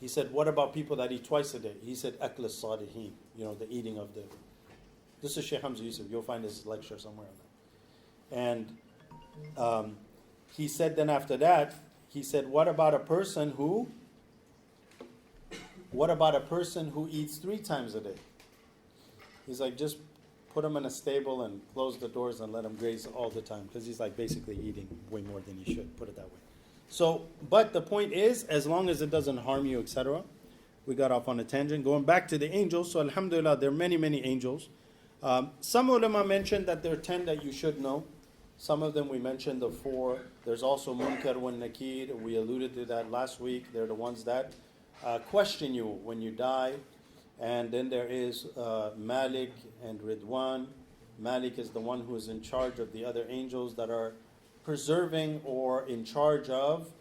He said, what about people that eat twice a day? He said, Akl al-Salihin, the eating of the... This is Sheikh Hamza Yusuf. You'll find his lecture somewhere on that. And he said then after that, he said, what about a person who eats 3 times a day? He's like, just put him in a stable and close the doors and let him graze all the time. Because he's like basically eating way more than he should, put it that way. So, but the point is, as long as it doesn't harm you, etc. We got off on a tangent. Going back to the angels, so alhamdulillah, there are many, many angels. Some ulama mentioned that there are 10 that you should know. Some of them we mentioned the 4. There's also Munkar wa Nakir. We alluded to that last week. They're the ones that question you when you die. And then there is Malik and Ridwan. Malik is the one who is in charge of the other angels that are preserving or in charge of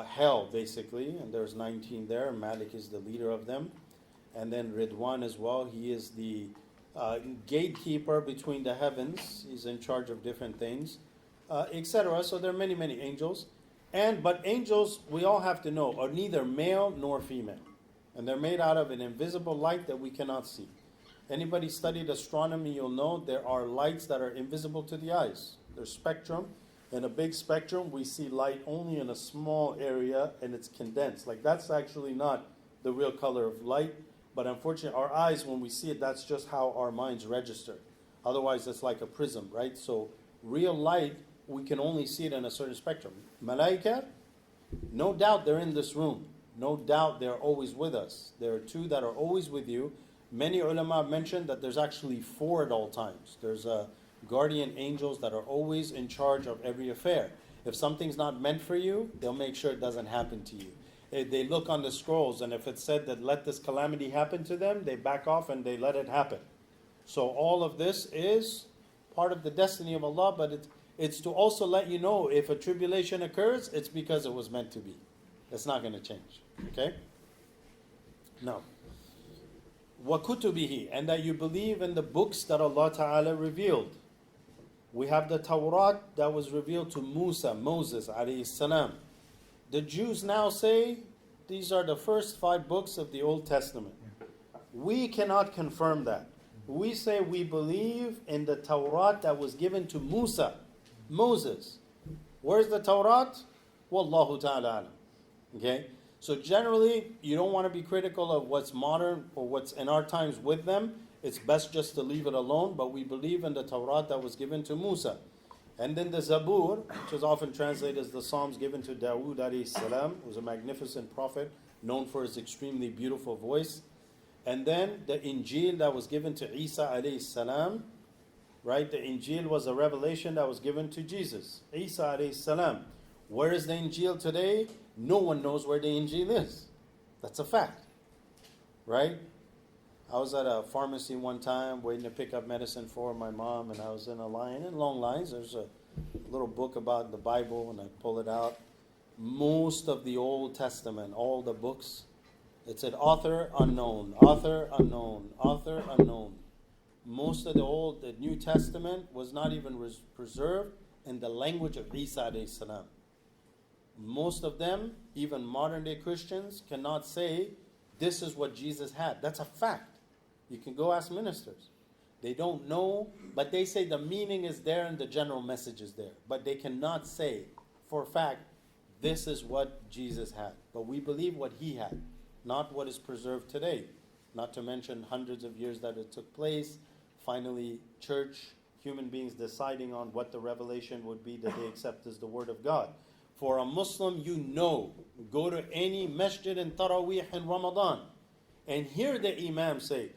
hell, basically. And there's 19 there. Malik is the leader of them. And then Ridwan as well. He is the gatekeeper between the heavens. He's in charge of different things, etc. So there are many, many angels. But angels, we all have to know, are neither male nor female. And they're made out of an invisible light that we cannot see. Anybody studied astronomy, you'll know there are lights that are invisible to the eyes. There's spectrum. In a big spectrum, we see light only in a small area and it's condensed. Like that's actually not the real color of light. But unfortunately, our eyes, when we see it, that's just how our minds register. Otherwise, it's like a prism, right? So real light, we can only see it in a certain spectrum. Malaika, no doubt they're in this room. No doubt they're always with us. There are 2 that are always with you. Many ulama mentioned that there's actually 4 at all times. There's guardian angels that are always in charge of every affair. If something's not meant for you, they'll make sure it doesn't happen to you. They look on the scrolls, and if it said that let this calamity happen to them, they back off and they let it happen. So all of this is part of the destiny of Allah, but it's to also let you know if a tribulation occurs, it's because it was meant to be. It's not going to change. Okay? Now, وَكُتُبِهِ, and that you believe in the books that Allah Ta'ala revealed. We have the Tawrat that was revealed to Moses alayhi salam. The Jews now say these are the first 5 books of the Old Testament. We cannot confirm that. We say we believe in the Tawrat that was given to Moses. Where's the Tawrat? Wallahu ta'ala alam. Okay? So generally, you don't want to be critical of what's modern or what's in our times with them. It's best just to leave it alone, but we believe in the Tawrat that was given to Musa. And then the Zabur, which is often translated as the Psalms given to Dawood alayhi salam, who was a magnificent prophet, known for his extremely beautiful voice. And then the Injil that was given to Isa alayhi salam, right? The Injil was a revelation that was given to Jesus, Isa alayhi salam. Where is the Injil today? No one knows where the Injil is. That's a fact, right? I was at a pharmacy one time waiting to pick up medicine for my mom, and I was in a line, in long lines. There's a little book about the Bible, and I pull it out. Most of the Old Testament, all the books, it said author unknown, author unknown, author unknown. Most of the New Testament was not even preserved in the language of Isa alayhi salam. Most of them, even modern day Christians, cannot say this is what Jesus had. That's a fact. You can go ask ministers. They don't know, but they say the meaning is there and the general message is there. But they cannot say for a fact, this is what Jesus had. But we believe what he had, not what is preserved today. Not to mention hundreds of years that it took place. Finally, church, human beings deciding on what the revelation would be that they accept as the word of God. For a Muslim, go to any masjid in Taraweeh in Ramadan and hear the Imam say,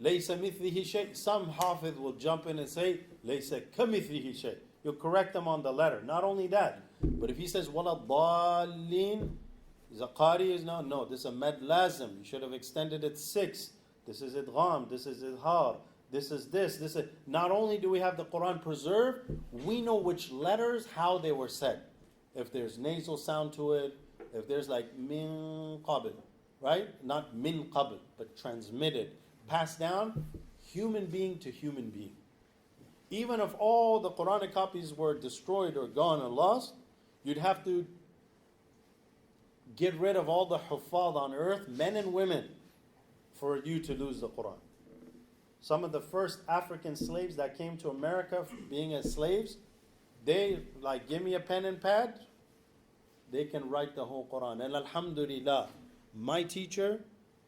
Laysa mithlihi shay. Some Hafiz will jump in and say, Laysa kamithlihi shay. You'll correct them on the letter. Not only that, but if he says, Wala dallin, is a qari is no, this is a med lazim. You should have extended it 6. this is idgham, this is idhar, this is this, this is... Not only do we have the Quran preserved, we know which letters, how they were said. If there's nasal sound to it, if there's like min qabl, right? Not min qabl, but transmitted, passed down, human being to human being. Even if all the Quranic copies were destroyed or gone and lost, you'd have to get rid of all the huffaz on earth, men and women, for you to lose the Quran. Some of the first African slaves that came to America being as slaves, they like, give me a pen and pad, they can write the whole Quran. And alhamdulillah, my teacher,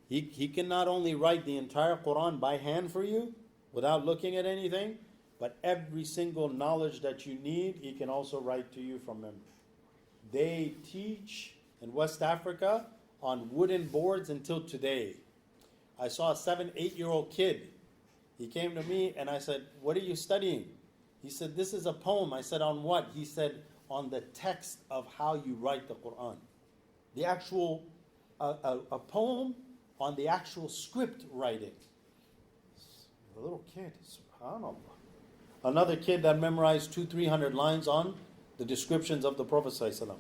he can not only write the entire Quran by hand for you, without looking at anything, but every single knowledge that you need, he can also write to you from memory. They teach in West Africa on wooden boards until today. I saw a 7-8-year-old kid. He came to me and I said, "What are you studying?" He said, "This is a poem." I said, "On what?" He said, "On the text of how you write the Quran." The actual, a poem on the actual script writing. A little kid, subhanAllah. Another kid that memorized 200-300 lines on the descriptions of the Prophet ﷺ.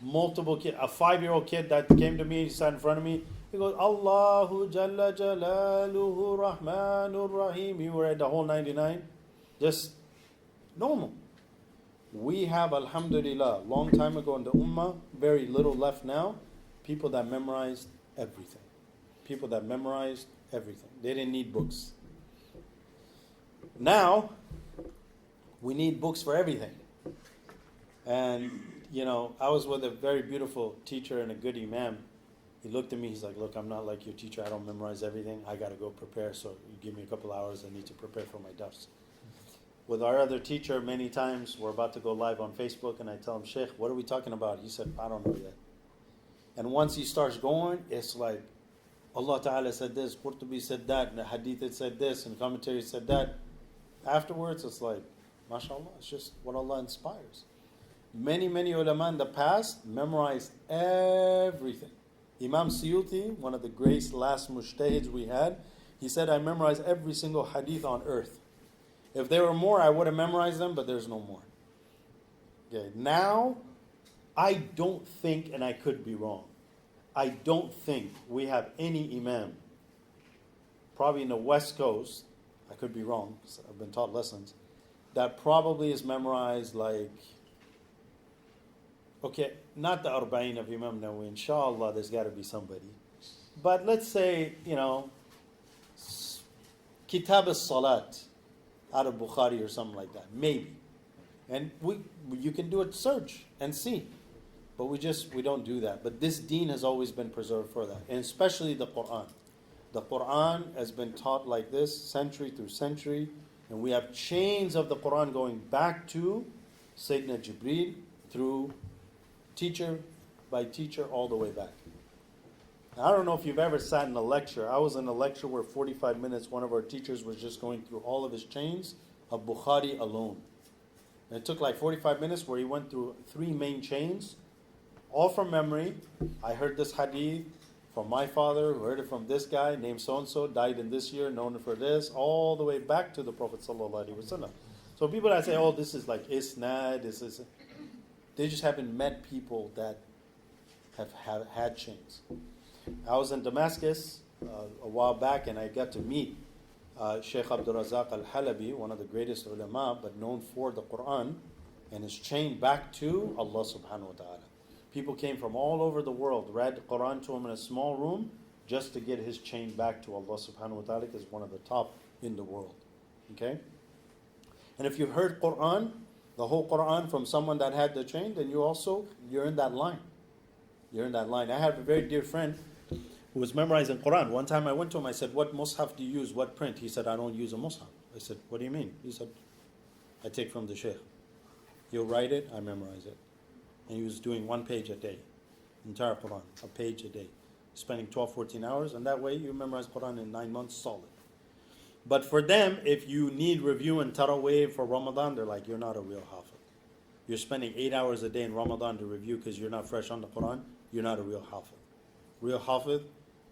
Multiple kids. A 5-year-old kid that came to me, he sat in front of me. He goes, "Allahu Jalla Jalaluhu Rahmanur Rahim." He read the whole 99. Just normal. We have, alhamdulillah, long time ago in the ummah, very little left now, people that memorized everything. People that memorized everything. They didn't need books. Now, we need books for everything. And, I was with a very beautiful teacher and a good imam. He looked at me, he's like, "Look, I'm not like your teacher, I don't memorize everything. I got to go prepare, so you give me a couple hours, I need to prepare for my dars." With our other teacher, many times, we're about to go live on Facebook, and I tell him, "Sheikh, what are we talking about?" He said, "I don't know yet." And once he starts going, it's like, Allah Ta'ala said this, Qurtubi said that, and the Hadith it said this, and the commentary said that. Afterwards, it's like, mashallah, it's just what Allah inspires. Many, many ulama in the past memorized everything. Imam Suyuti, one of the great last mujtahids we had, he said, "I memorized every single hadith on earth. If there were more, I would have memorized them, but there's no more." Okay, now, I don't think, and I could be wrong, I don't think we have any imam, probably in the West Coast, I could be wrong, because I've been taught lessons, that probably is memorized like, okay, not the Arba'in of Imam Nawawi, inshallah, there's got to be somebody. But let's say, Kitab al-Salat out of Bukhari or something like that, maybe. And you can do a search and see. But we don't do that. But this deen has always been preserved for that. And especially the Quran. The Quran has been taught like this, century through century. And we have chains of the Quran going back to Sayyidina Jibreel through teacher by teacher all the way back. I don't know if you've ever sat in a lecture. I was in a lecture where 45 minutes, one of our teachers was just going through all of his chains of Bukhari alone. And it took like 45 minutes where he went through 3 main chains, all from memory. I heard this hadith from my father, who heard it from this guy, named so-and-so, died in this year, known for this, all the way back to the Prophet ﷺ. So people that say, "Oh, this is like isnad," they just haven't met people that have had chains. I was in Damascus a while back, and I got to meet Sheikh Abdul Razak al-Halabi, one of the greatest ulama, but known for the Quran, and is chained back to Allah subhanahu wa ta'ala. People came from all over the world, read the Quran to him in a small room, just to get his chain back to Allah subhanahu wa ta'ala, because one of the top in the world. Okay? And if you've heard Quran, the whole Quran from someone that had the chain, then you're in that line. You're in that line. I have a very dear friend who was memorizing Quran. One time I went to him, I said, "What mushaf do you use? What print?" He said, "I don't use a mushaf." I said, "What do you mean?" He said, "I take from the Shaykh. He'll write it, I memorize it." And he was doing 1 page a day. Entire Quran, a page a day. Spending 12, 14 hours, and that way you memorize Quran in 9 months solid. But for them, if you need review and Taraweeh for Ramadan, they're like, "You're not a real Hafiz. You're spending 8 hours a day in Ramadan to review because you're not fresh on the Quran. You're not a real Hafiz." Real Hafiz,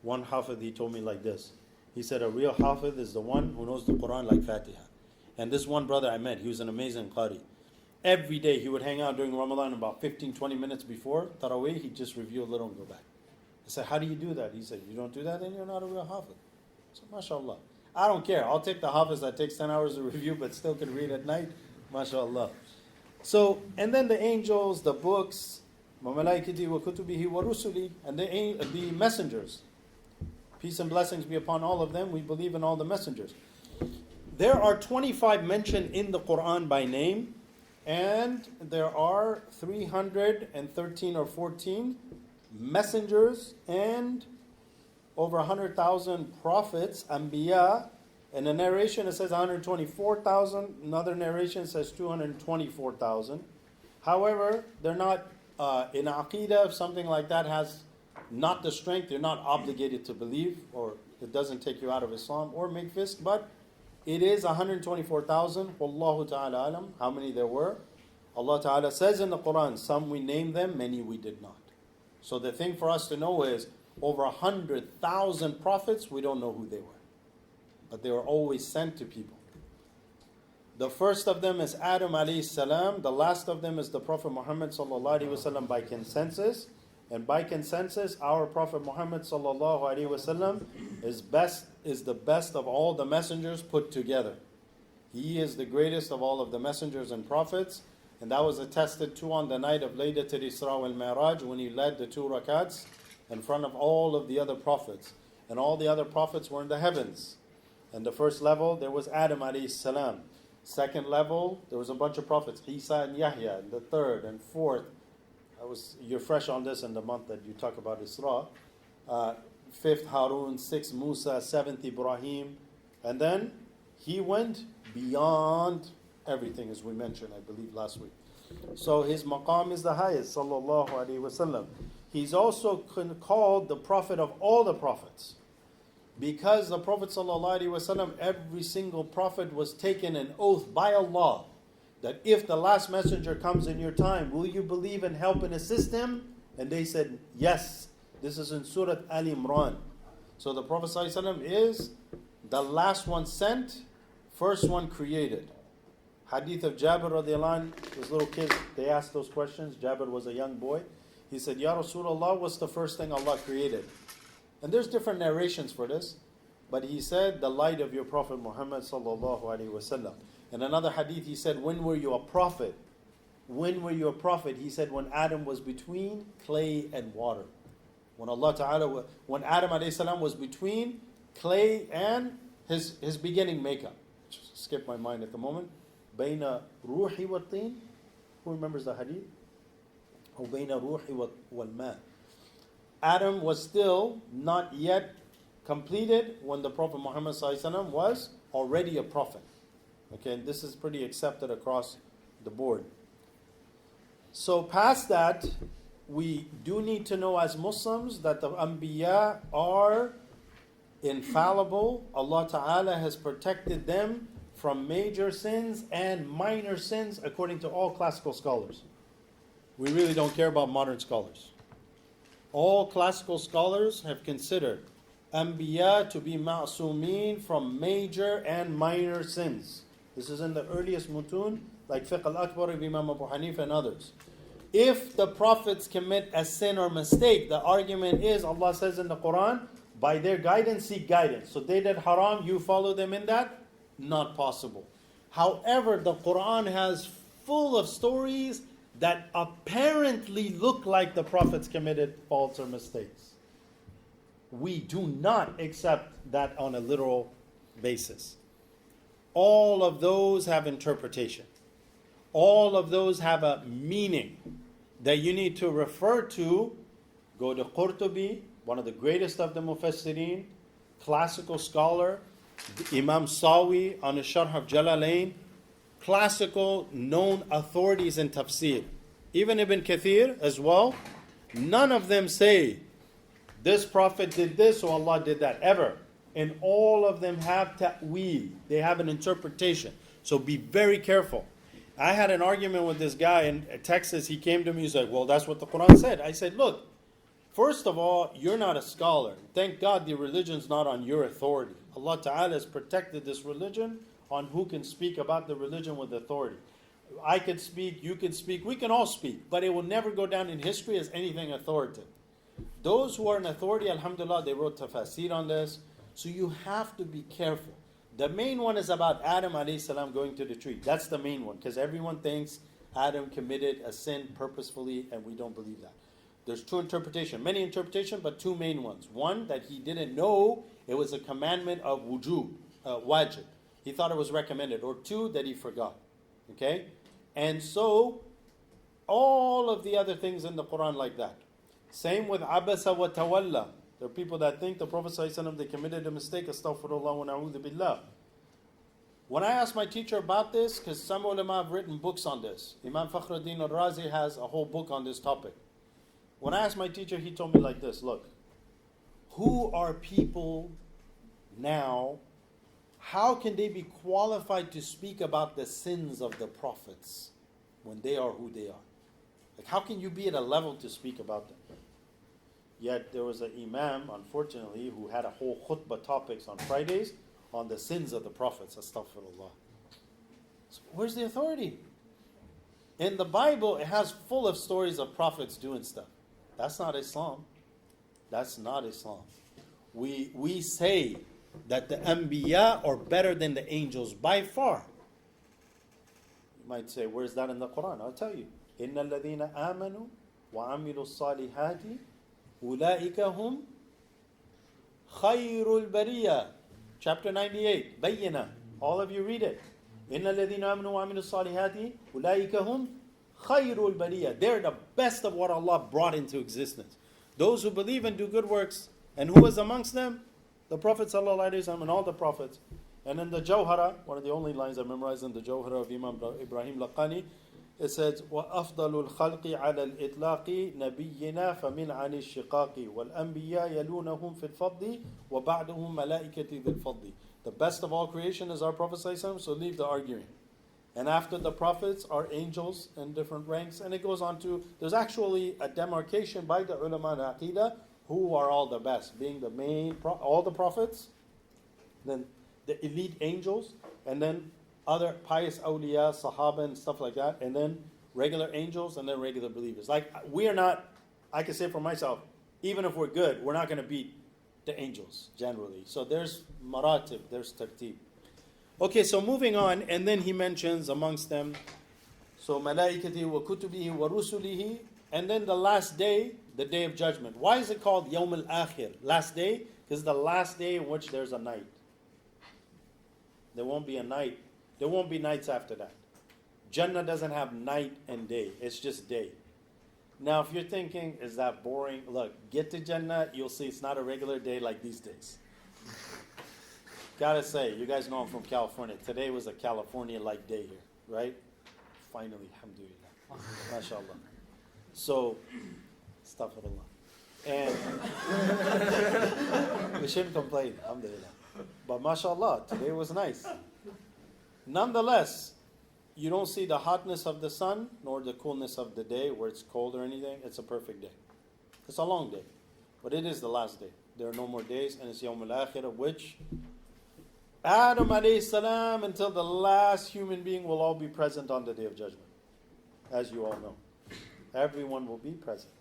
one Hafiz, he told me like this. He said a real Hafiz is the one who knows the Quran like Fatiha. And this one brother I met, he was an amazing Qari. Every day he would hang out during Ramadan about 15, 20 minutes before Taraweeh, he'd just review a little and go back. I said, how do you do that? He said, you don't do that, then you're not a real Hafiz. So mashallah. I don't care. I'll take the Hafiz that takes 10 hours to review but still can read at night. Mashallah. So, and then the angels, the books, وَمَلَائِكَتِهِ وَكُتُبِهِ وَرُسُلِهِ, and the messengers. Peace and blessings be upon all of them. We believe in all the messengers. There are 25 mentioned in the Quran by name, and there are 313 or 14 messengers and over 100,000 prophets, anbiya. In a narration it says 124,000, another narration says 224,000. However, they're not, in Aqidah, if something like that has not the strength, you're not obligated to believe, or it doesn't take you out of Islam or make fisk, but it is 124,000. Wallahu ta'ala alam, how many there were. Allah ta'ala says in the Quran, some we named them, many we did not. So the thing for us to know is, over 100,000 prophets, we don't know who they were. But they were always sent to people. The first of them is Adam alayhi salam. The last of them is the Prophet Muhammad sallallahu alaihi wasallam by consensus. And by consensus, our Prophet Muhammad sallallahu alaihi wasallam is the best of all the messengers put together. He is the greatest of all of the messengers and prophets. And that was attested to on the night of Laylatul Isra wal Mi'raj when he led the 2 rakats in front of all of the other prophets. And all the other prophets were in the heavens. And the first level, there was Adam alayhi salam. Second level, there was a bunch of prophets, Isa and Yahya. And the third and fourth, you're fresh on this in the month that you talk about Isra. Fifth, Harun. Sixth, Musa. Seventh, Ibrahim. And then he went beyond everything, as we mentioned, I believe, last week. So his maqam is the highest, sallallahu alaihi wasallam. He's also called the prophet of all the prophets. Because the Prophet sallallahu alaihi wasallam, every single prophet was taken an oath by Allah that if the last messenger comes in your time, will you believe and help and assist him? And they said, yes. This is in Surah Al-Imran. So the Prophet sallallahu alaihi wasallam is the last one sent, first one created. Hadith of Jabir radiallahu anhu, his little kids, they asked those questions. Jabir was a young boy. He said, Ya Rasulullah, what's the first thing Allah created? And there's different narrations for this. But he said, the light of your Prophet Muhammad sallallahu alaihi wasallam. In another hadith, he said, when were you a prophet? When were you a prophet? He said, when Adam was between clay and water. When when Adam alayhi salam was between clay and his beginning makeup. Just skip my mind at the moment. Baina ruhi wa teen. Who remembers the hadith? Or baina ruhi wal ma. Adam was still not yet completed when the Prophet Muhammad sallallahu alaihi wasallam was already a prophet. Okay, this is pretty accepted across the board. So past that, we do need to know as Muslims that the Anbiya are infallible. Allah Ta'ala has protected them from major sins and minor sins according to all classical scholars. We really don't care about modern scholars. All classical scholars have considered Anbiya to be ma'sumeen from major and minor sins. This is in the earliest mutun, like Fiqh al-Akbar of Imam Abu Hanifa and others. If the prophets commit a sin or mistake, the argument is, Allah says in the Quran, by their guidance, seek guidance. So they did haram, you follow them in that? Not possible. However, the Quran has full of stories that apparently look like the prophets committed faults or mistakes. We do not accept that on a literal basis. All of those have interpretation. All of those have a meaning that you need to refer to. Go to Qurtubi, one of the greatest of the Mufassirin, classical scholar, Imam Sawi on the Sharh of Jalalain, classical known authorities in tafsir. Even Ibn Kathir as well. None of them say, this prophet did this or Allah did that, ever. And all of them have ta'weel. They have an interpretation. So be very careful. I had an argument with this guy in Texas. He came to me, he's like, well, that's what the Quran said. I said, look, first of all, you're not a scholar. Thank God the religion's not on your authority. Allah Ta'ala has protected this religion on who can speak about the religion with authority. I could speak, you could speak, we can all speak, but it will never go down in history as anything authoritative. Those who are in authority, alhamdulillah, they wrote tafasir on this. So you have to be careful. The main one is about Adam alayhi salam going to the tree. That's the main one, because everyone thinks Adam committed a sin purposefully, and we don't believe that. There's two interpretations, many interpretations, but two main ones. One, that he didn't know it was a commandment of wujub, wajib. He thought it was recommended. Or two, that he forgot. Okay? And so, all of the other things in the Quran like that. Same with abasa wa tawalla. There are people that think the Prophet ﷺ, they committed a mistake. Astaghfirullah wa na'udhu billah. When I asked my teacher about this, because some ulama have written books on this. Imam Fakhruddin al-Razi has a whole book on this topic. When I asked my teacher, he told me like this, look, who are people now, how can they be qualified to speak about the sins of the prophets when they are who they are? Like, how can you be at a level to speak about them? Yet there was an imam, unfortunately, who had a whole khutbah topics on Fridays on the sins of the prophets. Astaghfirullah. So where's the authority? In the Bible, it has full of stories of prophets doing stuff. That's not Islam. That's not Islam. We say that the Anbiya are better than the angels by far. You might say, where's that in the Quran? I'll tell you. إِنَّ الَّذِينَ آمَنُوا وَعَمِلُوا الصَّالِحَاتِ أُولَٰئِكَ هُمْ خَيْرُ الْبَرِيَّةِ. Chapter 98, Bayyina. All of you read it. إِنَّ الَّذِينَ آمَنُوا وَعَمِلُوا الصَّالِحَاتِ أُولَٰئِكَ هُمْ خَيْرُ الْبَرِيَّةِ. They're the best of what Allah brought into existence. Those who believe and do good works. And who was amongst them? The Prophet ﷺ and all the prophets. And in the Jawhara, one of the only lines I memorized in the Jawhara of Imam Ibrahim Laqani, it says, وَأَفْضَلُ الْخَلْقِ عَلَى الْإِطْلَاقِ نَبِيِّنَا فَمِنْ عَنِ الشِّقَاقِ وَالْأَنْبِيَاء يَلُونَهُمْ فِي الْفَضِّ وَبَعْدُهُمْ مَلَائِكَةِ ذِي الْفَضِّ. The best of all creation is our Prophet ﷺ, so leave the arguing. And after the prophets are angels in different ranks, and it goes on to, there's actually a demarcation by the ulama in Aqidah, who are all the best, being the main, all the prophets, then the elite angels, and then other pious awliya, sahaba and stuff like that, and then regular angels, and then regular believers. Like, we are not, I can say for myself, even if we're good, we're not going to beat the angels, generally. So there's maratib, there's tartib. Okay, so moving on, and then he mentions amongst them, so malaikati wa kutubihi wa rusulihi, and then the last day, the day of judgment. Why is it called Yawm al-Akhir, last day? Because the last day in which there's a night. There won't be a night. There won't be nights after that. Jannah doesn't have night and day. It's just day. Now, if you're thinking, is that boring? Look, get to Jannah, you'll see it's not a regular day like these days. Gotta say, you guys know I'm from California. Today was a California-like day here, right? Finally, alhamdulillah. MashaAllah. So, astaghfirullah. And we shouldn't complain, alhamdulillah. But mashallah, today was nice. Nonetheless, you don't see the hotness of the sun nor the coolness of the day where it's cold or anything. It's a perfect day. It's a long day. But it is the last day. There are no more days, and it's Yawm al-Akhirah, which Adam alayhi salam until the last human being will all be present on the Day of Judgment. As you all know. Everyone will be present.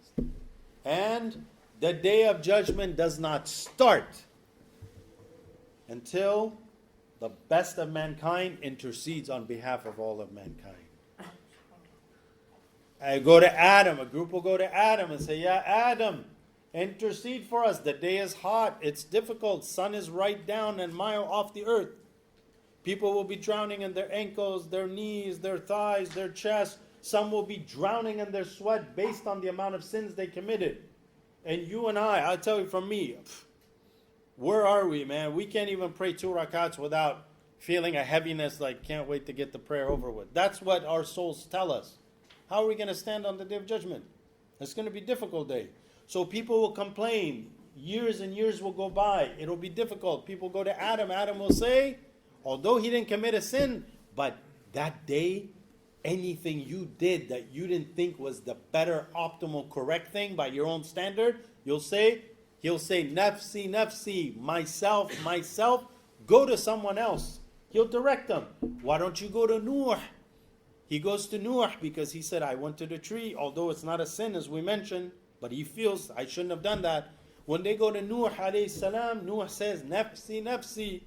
And the Day of Judgment does not start until the best of mankind intercedes on behalf of all of mankind. I go to Adam, a group will go to Adam and say, yeah, Adam, intercede for us. The day is hot, it's difficult, sun is right down and mile off the earth. People will be drowning in their ankles, their knees, their thighs, their chest. Some will be drowning in their sweat based on the amount of sins they committed. And you and I'll tell you from me, where are we, man? We can't even pray 2 rakats without feeling a heaviness like can't wait to get the prayer over with. That's what our souls tell us. How are we going to stand on the Day of Judgment? It's going to be a difficult day. So people will complain. Years and years will go by. It'll be difficult. People go to Adam. Adam will say, although he didn't commit a sin, but that day, anything you did that you didn't think was the better, optimal, correct thing by your own standard, he'll say, nafsi, nafsi, myself, myself, Go to someone else. He'll direct them. Why don't you go to Nuh? He goes to Nuh because he said, I went to the tree, although it's not a sin as we mentioned, but he feels I shouldn't have done that. When they go to Nuh alayhi salam, Nuh says, Nafsi, Nafsi.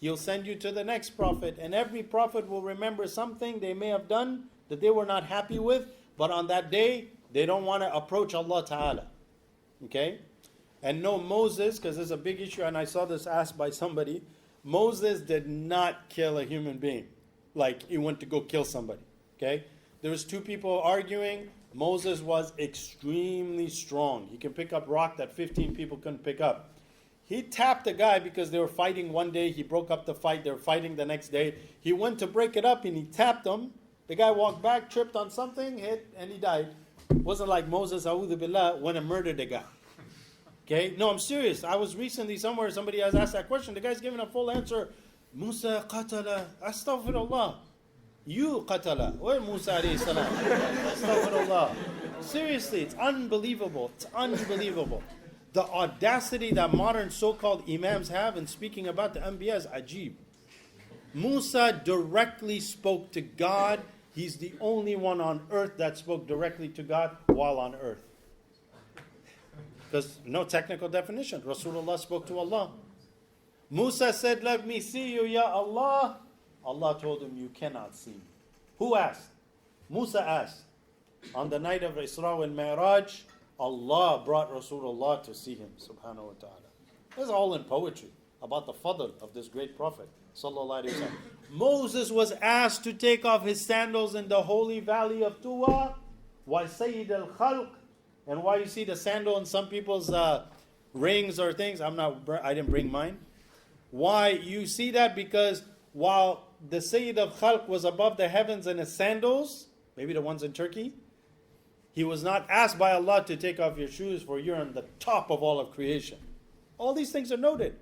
He'll send you to the next prophet. And every prophet will remember something they may have done that they were not happy with. But on that day, they don't want to approach Allah Ta'ala. Okay? And no, Moses, because there's a big issue, and I saw this asked by somebody, Moses did not kill a human being. Like he went to go kill somebody. Okay? There was two people arguing. Moses was extremely strong. He can pick up rock that 15 people couldn't pick up. He tapped the guy because they were fighting one day. He broke up the fight. They were fighting the next day. He went to break it up and he tapped him. The guy walked back, tripped on something, hit, and he died. It wasn't like Moses, a'udhu billah, went and murdered the guy. Okay? No, I'm serious. I was recently somewhere, somebody has asked that question. The guy's giving a full answer. Musa qatala, astaghfirullah. You qatala. Where Musa alayhi salam? Astaghfirullah. Seriously, it's unbelievable. It's unbelievable. The audacity that modern so-called imams have in speaking about the Anbiya is ajib. Musa directly spoke to God. He's the only one on earth that spoke directly to God while on earth. Because no technical definition. Rasulullah spoke to Allah. Musa said, let me see you, Ya Allah. Allah told him, you cannot see me. Who asked? Musa asked. On the night of Isra and Mi'raj, Allah brought Rasulullah to see him, subhanahu wa ta'ala. This is all in poetry about the fadl of this great prophet, sallallahu alayhi wa sallam. Moses was asked to take off his sandals in the holy valley of Tuwa. Why Sayyid al-Khalq? And why you see the sandal in some people's rings or things. I didn't bring mine. Why you see that? Because while the Sayyid of Khalq was above the heavens in his sandals, maybe the ones in Turkey, he was not asked by Allah to take off your shoes, for you're on the top of all of creation. All these things are noted.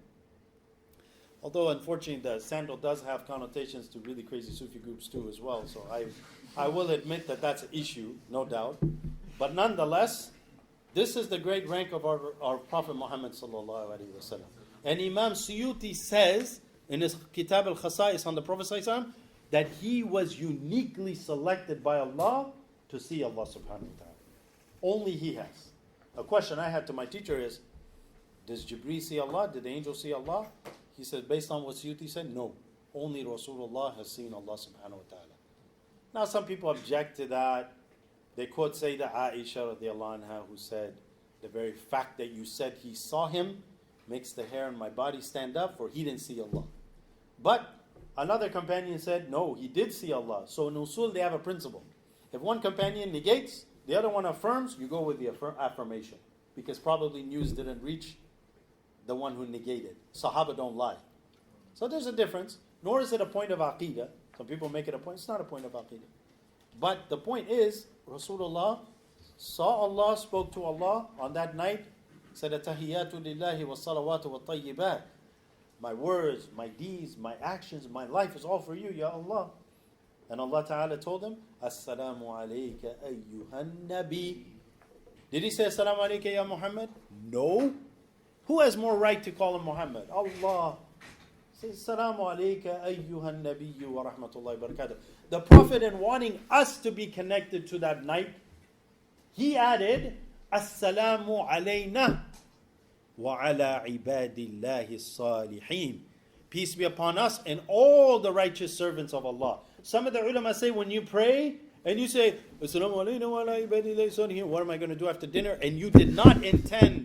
Although, unfortunately, the sandal does have connotations to really crazy Sufi groups too as well. So I will admit that that's an issue, no doubt. But nonetheless, this is the great rank of our Prophet Muhammad sallallahu alaihi wasallam. And Imam Suyuti says in his Kitab al-Khasa'is on the Prophet sallallahu alaihi wasallam that he was uniquely selected by Allah to see Allah subhanahu wa ta'ala. Only he has. A question I had to my teacher is, does Jibreel see Allah? Did the angel see Allah? He said, based on what Suyuti said, no. Only Rasulullah has seen Allah subhanahu wa ta'ala. Now some people object to that. They quote Sayyidah Aisha radiallahu anha, who said, the very fact that you said he saw him makes the hair on my body stand up, for he didn't see Allah. But another companion said, no, he did see Allah. So in usul they have a principle. If one companion negates, the other one affirms, you go with the affirmation. Because probably news didn't reach the one who negated. Sahaba don't lie. So there's a difference. Nor is it a point of aqeedah. Some people make it a point. It's not a point of aqeedah. But the point is, Rasulullah saw Allah, spoke to Allah on that night, said, Tahiyyatu lillahi wa salawatu wa tayyibat. My words, my deeds, my actions, my life is all for you, Ya Allah. And Allah Ta'ala told him, Assalamu alayka ayyuhan nabi. Did he say Assalamu alayka ya Muhammad? No. Who has more right to call him Muhammad? Allah. Say Assalamu alayka ayyuhan nabiyyu wa rahmatullahi wa barakatuh. The Prophet, in wanting us to be connected to that night, he added, Assalamu alayna wa ala ibadillahi salihin. Peace be upon us and all the righteous servants of Allah. Some of the ulama say when you pray and you say, Assalamu alayna wa ala ibadillahi salihin, what am I going to do after dinner? And you did not intend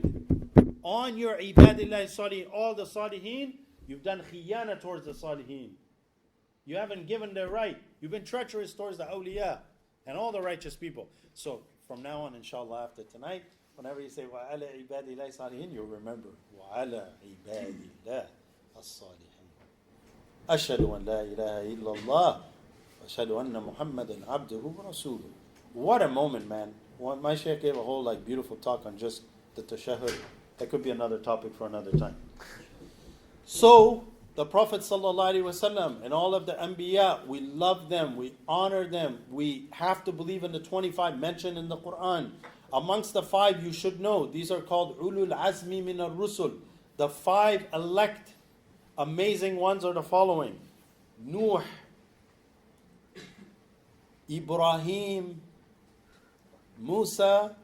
on your ibadillahi salihin, all the salihin, you've done khiyana towards the salihin. You haven't given their right. You've been treacherous towards the awliya and all the righteous people. So from now on, inshallah, after tonight, whenever you say, wa ala ibadillahi salihin, you'll remember, wa ala ibadillahi as-salihin. Ashhadu an la ilaha illallah. Ashhadu anna Muhammadan abduhu wa rasuluhu. What a moment, man. My Shaykh gave a whole beautiful talk on just the tashahhud. That could be another topic for another time. So, the Prophet ﷺ and all of the Anbiya, we love them, we honor them, we have to believe in the 25 mentioned in the Quran. Amongst the 5 you should know, these are called Ulul Azmi min ar-Rusul, the 5 elect amazing ones are the following: Nuh, Ibrahim, Musa,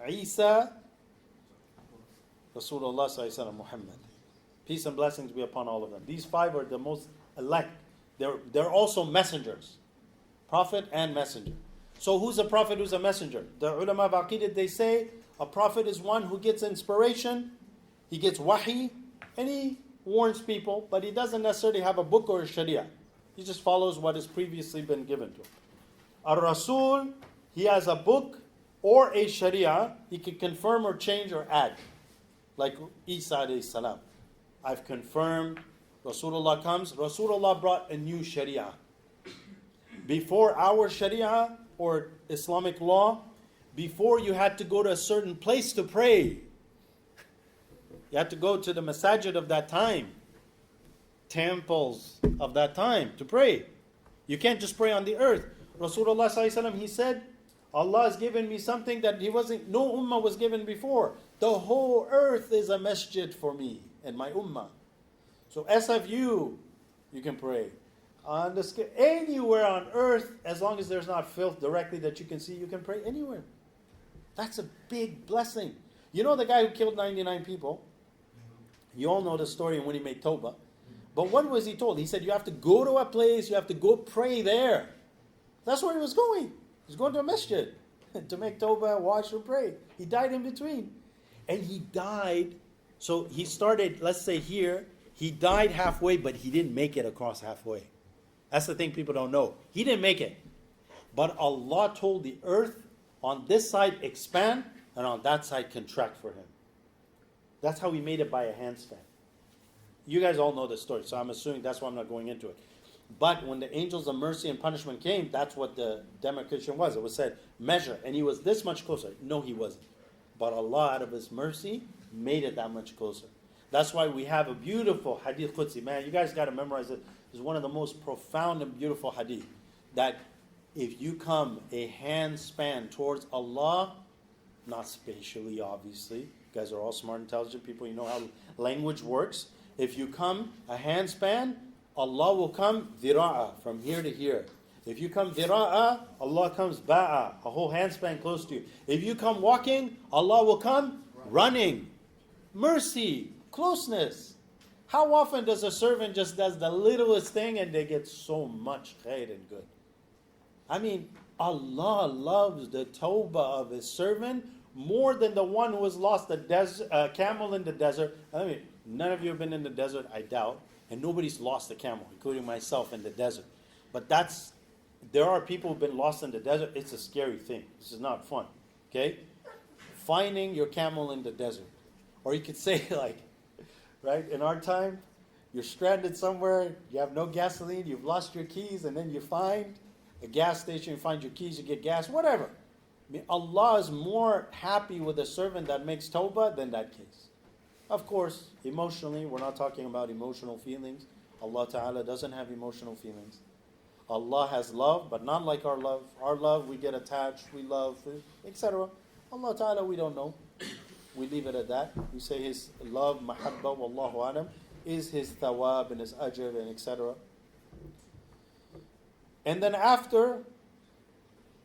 Isa, Rasulullah sallallahu alaihi wasallam, Muhammad. Peace and blessings be upon all of them. These five are the most elect. They're also messengers, prophet and messenger. So who's a prophet, who's a messenger? The ulama of Aqidah, they say a prophet is one who gets inspiration, he gets wahi, and he warns people, but he doesn't necessarily have a book or a sharia. He just follows what has previously been given to him. Ar-Rasul, he has a book or a sharia, he can confirm or change or add. Like Isa alayhi salam. I've confirmed, Rasulullah comes, Rasulullah brought a new sharia. Before our sharia or Islamic law, before you had to go to a certain place to pray. You had to go to the masajid of that time, temples of that time to pray. You can't just pray on the earth. Rasulullah sallallahu alaihi wasallam, he said, Allah has given me something that no ummah was given before. The whole earth is a masjid for me and my ummah. So SFU, you can pray. Anywhere on earth, as long as there's not filth directly that you can see, you can pray anywhere. That's a big blessing. You know the guy who killed 99 people? You all know the story when he made Tawbah. But what was he told? He said, you have to go to a place, you have to go pray there. That's where he was going. He was going to a masjid to make Tawbah, wash and pray. He died in between. And he died, so he started, let's say here, he died halfway, but he didn't make it across halfway. That's the thing people don't know. He didn't make it. But Allah told the earth, on this side expand, and on that side contract for him. That's how he made it by a handspan. You guys all know the story, so I'm assuming that's why I'm not going into it. But when the angels of mercy and punishment came, that's what the demarcation was. It was said, measure, and he was this much closer. No, he wasn't. But Allah, out of His mercy, made it that much closer. That's why we have a beautiful Hadith Qudsi. Man, you guys got to memorize it. It's one of the most profound and beautiful Hadith. That if you come a hand span towards Allah, not spatially, obviously. You guys are all smart, intelligent people. You know how language works. If you come a hand span, Allah will come dhira'a, from here to here. If you come dhira'a, Allah comes ba'a, a whole handspan close to you. If you come walking, Allah will come running. Mercy, closeness. How often does a servant just does the littlest thing and they get so much khair and good? I mean, Allah loves the tawbah of His servant more than the one who has lost a camel in the desert. I mean, none of you have been in the desert, I doubt, and nobody's lost a camel, including myself in the desert. But there are people who've been lost in the desert. It's a scary thing. This is not fun. Okay? Finding your camel in the desert. Or you could say like, right, in our time, you're stranded somewhere, you have no gasoline, you've lost your keys, and then you find a gas station, you find your keys, you get gas, whatever. I mean, Allah is more happy with a servant that makes tawbah than that case. Of course, emotionally, we're not talking about emotional feelings. Allah Ta'ala doesn't have emotional feelings. Allah has love, but not like our love. Our love, we get attached, we love, etc. Allah Ta'ala, we don't know. We leave it at that. We say His love, mahabba, wallahu alam, is His thawab and His ajr and etc. And then after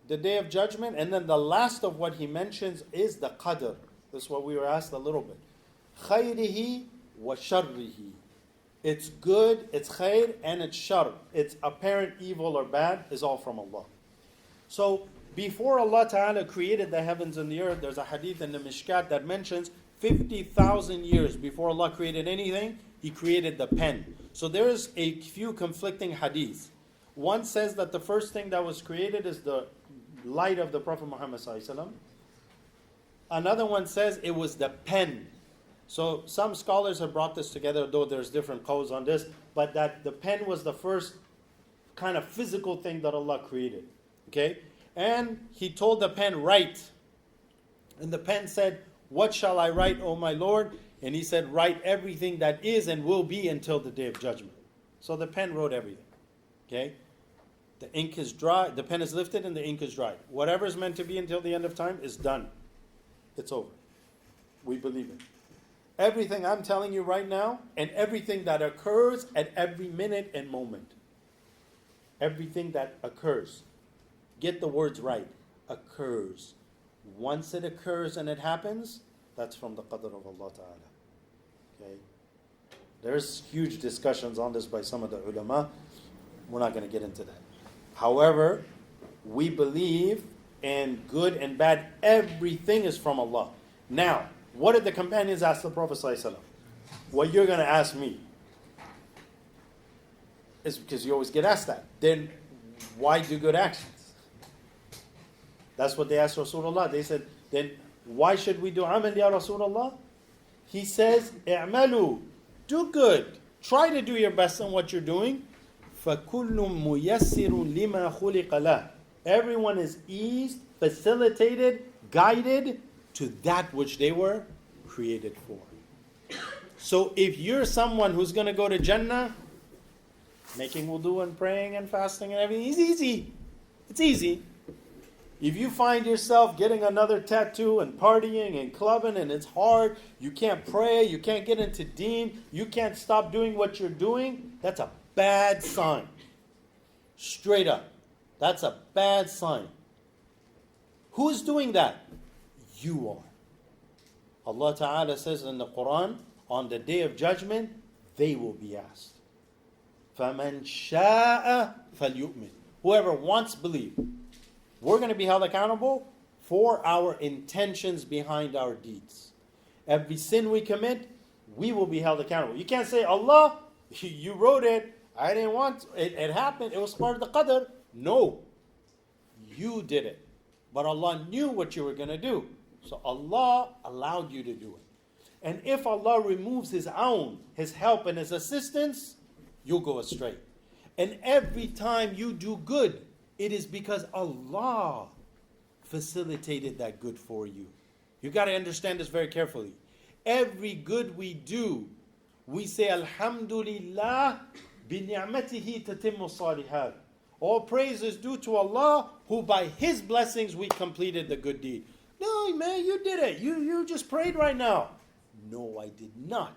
the Day of Judgment, and then the last of what He mentions is the qadr. This is what we were asked a little bit. Khayrihi wa sharrihi. It's good, it's khair, and it's shar. It's apparent evil or bad is all from Allah. So, before Allah Ta'ala created the heavens and the earth, there's a hadith in the Mishkat that mentions 50,000 years before Allah created anything, He created the pen. So there's a few conflicting hadiths. One says that the first thing that was created is the light of the Prophet Muhammad Sallallahu Alaihi Wasallam. Another one says it was the pen. So some scholars have brought this together, though there's different qawls on this, but that the pen was the first kind of physical thing that Allah created. Okay? And He told the pen, write. And the pen said, what shall I write, O my Lord? And He said, write everything that is and will be until the Day of Judgment. So the pen wrote everything. Okay? The ink is dry, the pen is lifted and the ink is dried. Whatever is meant to be until the end of time is done. It's over. We believe it. Everything I'm telling you right now, and everything that occurs at every minute and moment. Everything that occurs. Get the words right. Occurs. Once it occurs and it happens, that's from the qadr of Allah Ta'ala. Okay? There's huge discussions on this by some of the ulama. We're not going to get into that. However, we believe in good and bad. Everything is from Allah. Now, what did the companions ask the Prophet ﷺ? What you're going to ask me is because you always get asked that. Then why do good actions? That's what they asked Rasulullah. They said, then why should we do amal ya Rasulullah? He says, i'malu, do good. Try to do your best on what you're doing. فَكُلٌّ مُيَسِّرٌ لِمَا خُلِقَ لَهُ. Everyone is eased, facilitated, guided to that which they were created for. So if you're someone who's going to go to Jannah, making wudu and praying and fasting and everything, it's easy. It's easy. If you find yourself getting another tattoo and partying and clubbing and it's hard, you can't pray, you can't get into deen, you can't stop doing what you're doing, that's a bad sign. Straight up. That's a bad sign. Who's doing that? You are. Allah Ta'ala says in the Quran, on the day of judgment, they will be asked. فَمَنْ شَاءَ فَلْيُؤْمِنْ. Whoever wants, believe. We're going to be held accountable for our intentions behind our deeds. Every sin we commit, we will be held accountable. You can't say, Allah, you wrote it, I didn't want it, it happened, it was part of the qadr. No, you did it. But Allah knew what you were going to do. So Allah allowed you to do it. And if Allah removes His aun, His help and His assistance, you'll go astray. And every time you do good, it is because Allah facilitated that good for you. You got to understand this very carefully. Every good we do, we say Alhamdulillah bi ni'matihi tatimmu salihat. All praise is due to Allah, who by His blessings we completed the good deed. No, man, you did it. You just prayed right now. No, I did not.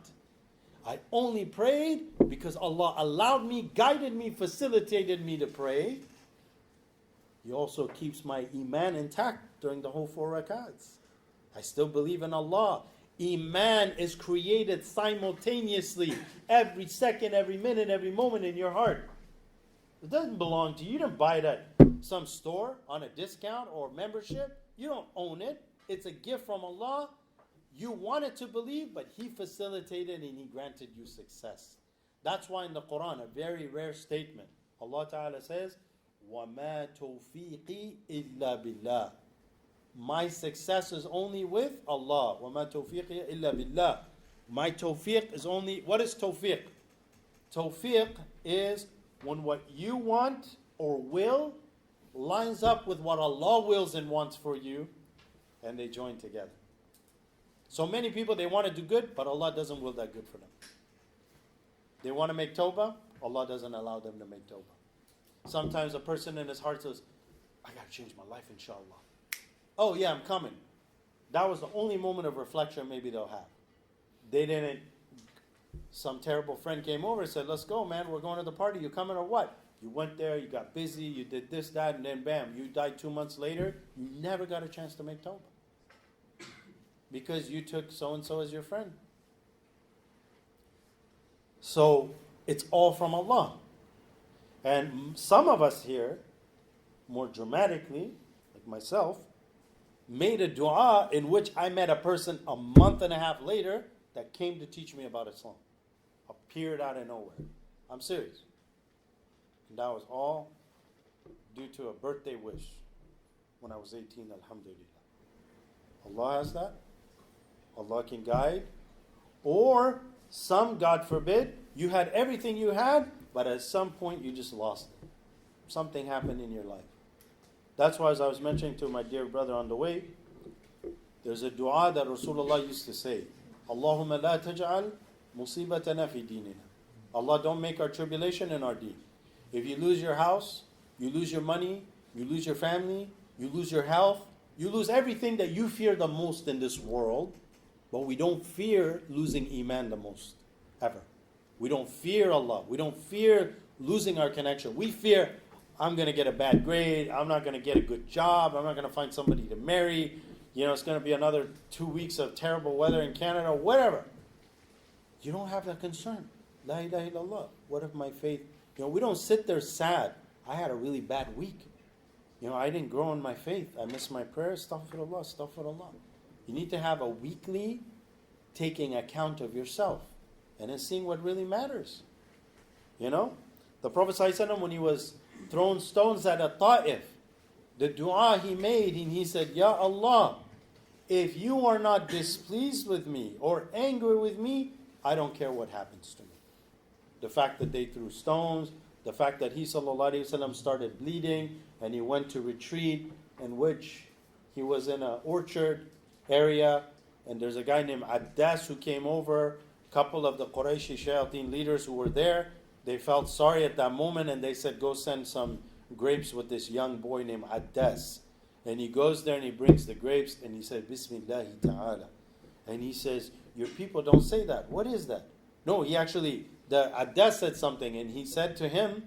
I only prayed because Allah allowed me, guided me, facilitated me to pray. He also keeps my iman intact during the whole 4 rakats. I still believe in Allah. Iman is created simultaneously, every second, every minute, every moment in your heart. It doesn't belong to you. You didn't buy it at some store on a discount or membership. You don't own it. It's a gift from Allah. You wanted to believe, but He facilitated and He granted you success. That's why in the Quran, a very rare statement, Allah Ta'ala says, وَمَا تَوْفِيقِي إِلَّا بِاللَّهِ. My success is only with Allah. وَمَا تَوْفِيقِي إِلَّا بِاللَّهِ. My tawfiq is only, what is tawfiq? Tawfiq is when what you want or will lines up with what Allah wills and wants for you, and they join together. So many people, they want to do good, but Allah doesn't will that good for them. They want to make tawbah, Allah doesn't allow them to make tawbah. Sometimes a person in his heart says, I got to change my life, inshallah. Oh yeah, I'm coming. That was the only moment of reflection maybe they'll have. They didn't, some terrible friend came over and said, let's go, man, we're going to the party. You coming or what? You went there, you got busy, you did this, that, and then bam, you died 2 months later. You never got a chance to make tawbah. Because you took so-and-so as your friend. So, it's all from Allah. And some of us here, more dramatically, like myself, made a dua in which I met a person a month and a half later that came to teach me about Islam. Appeared out of nowhere. I'm serious. And that was all due to a birthday wish when I was 18, alhamdulillah. Allah has that. Allah can guide. Or some, God forbid, you had everything you had, but at some point you just lost it. Something happened in your life. That's why, as I was mentioning to my dear brother on the way, there's a dua that Rasulullah used to say, Allahumma la taj'al musibatana fi dinina. Allah, don't make our tribulation in our deen. If you lose your house, you lose your money, you lose your family, you lose your health, you lose everything that you fear the most in this world, But we don't fear losing Iman the most, ever. We don't fear Allah. We don't fear losing our connection. We fear, I'm going to get a bad grade. I'm not going to get a good job. I'm not going to find somebody to marry. It's going to be another 2 weeks of terrible weather in Canada, whatever. You don't have that concern. La ilaha illallah. What if my faith... we don't sit there sad. I had a really bad week. I didn't grow in my faith. I missed my prayers. Astaghfirullah, astaghfirullah. You need to have a weekly taking account of yourself and then seeing what really matters. The Prophet ﷺ, when he was throwing stones at a Ta'if, the dua he made, and he said, Ya Allah, if you are not displeased with me or angry with me, I don't care what happens to me. The fact that they threw stones, the fact that he ﷺ started bleeding and he went to retreat, in which he was in an orchard area, and there's a guy named Addas who came over, a couple of the Qurayshi Shayateen leaders who were there, they felt sorry at that moment and they said, go send some grapes with this young boy named Addas. And he goes there and he brings the grapes and he said, Bismillahi ta'ala. And he says, your people don't say that. What is that? No, the Addas said something, and he said to him,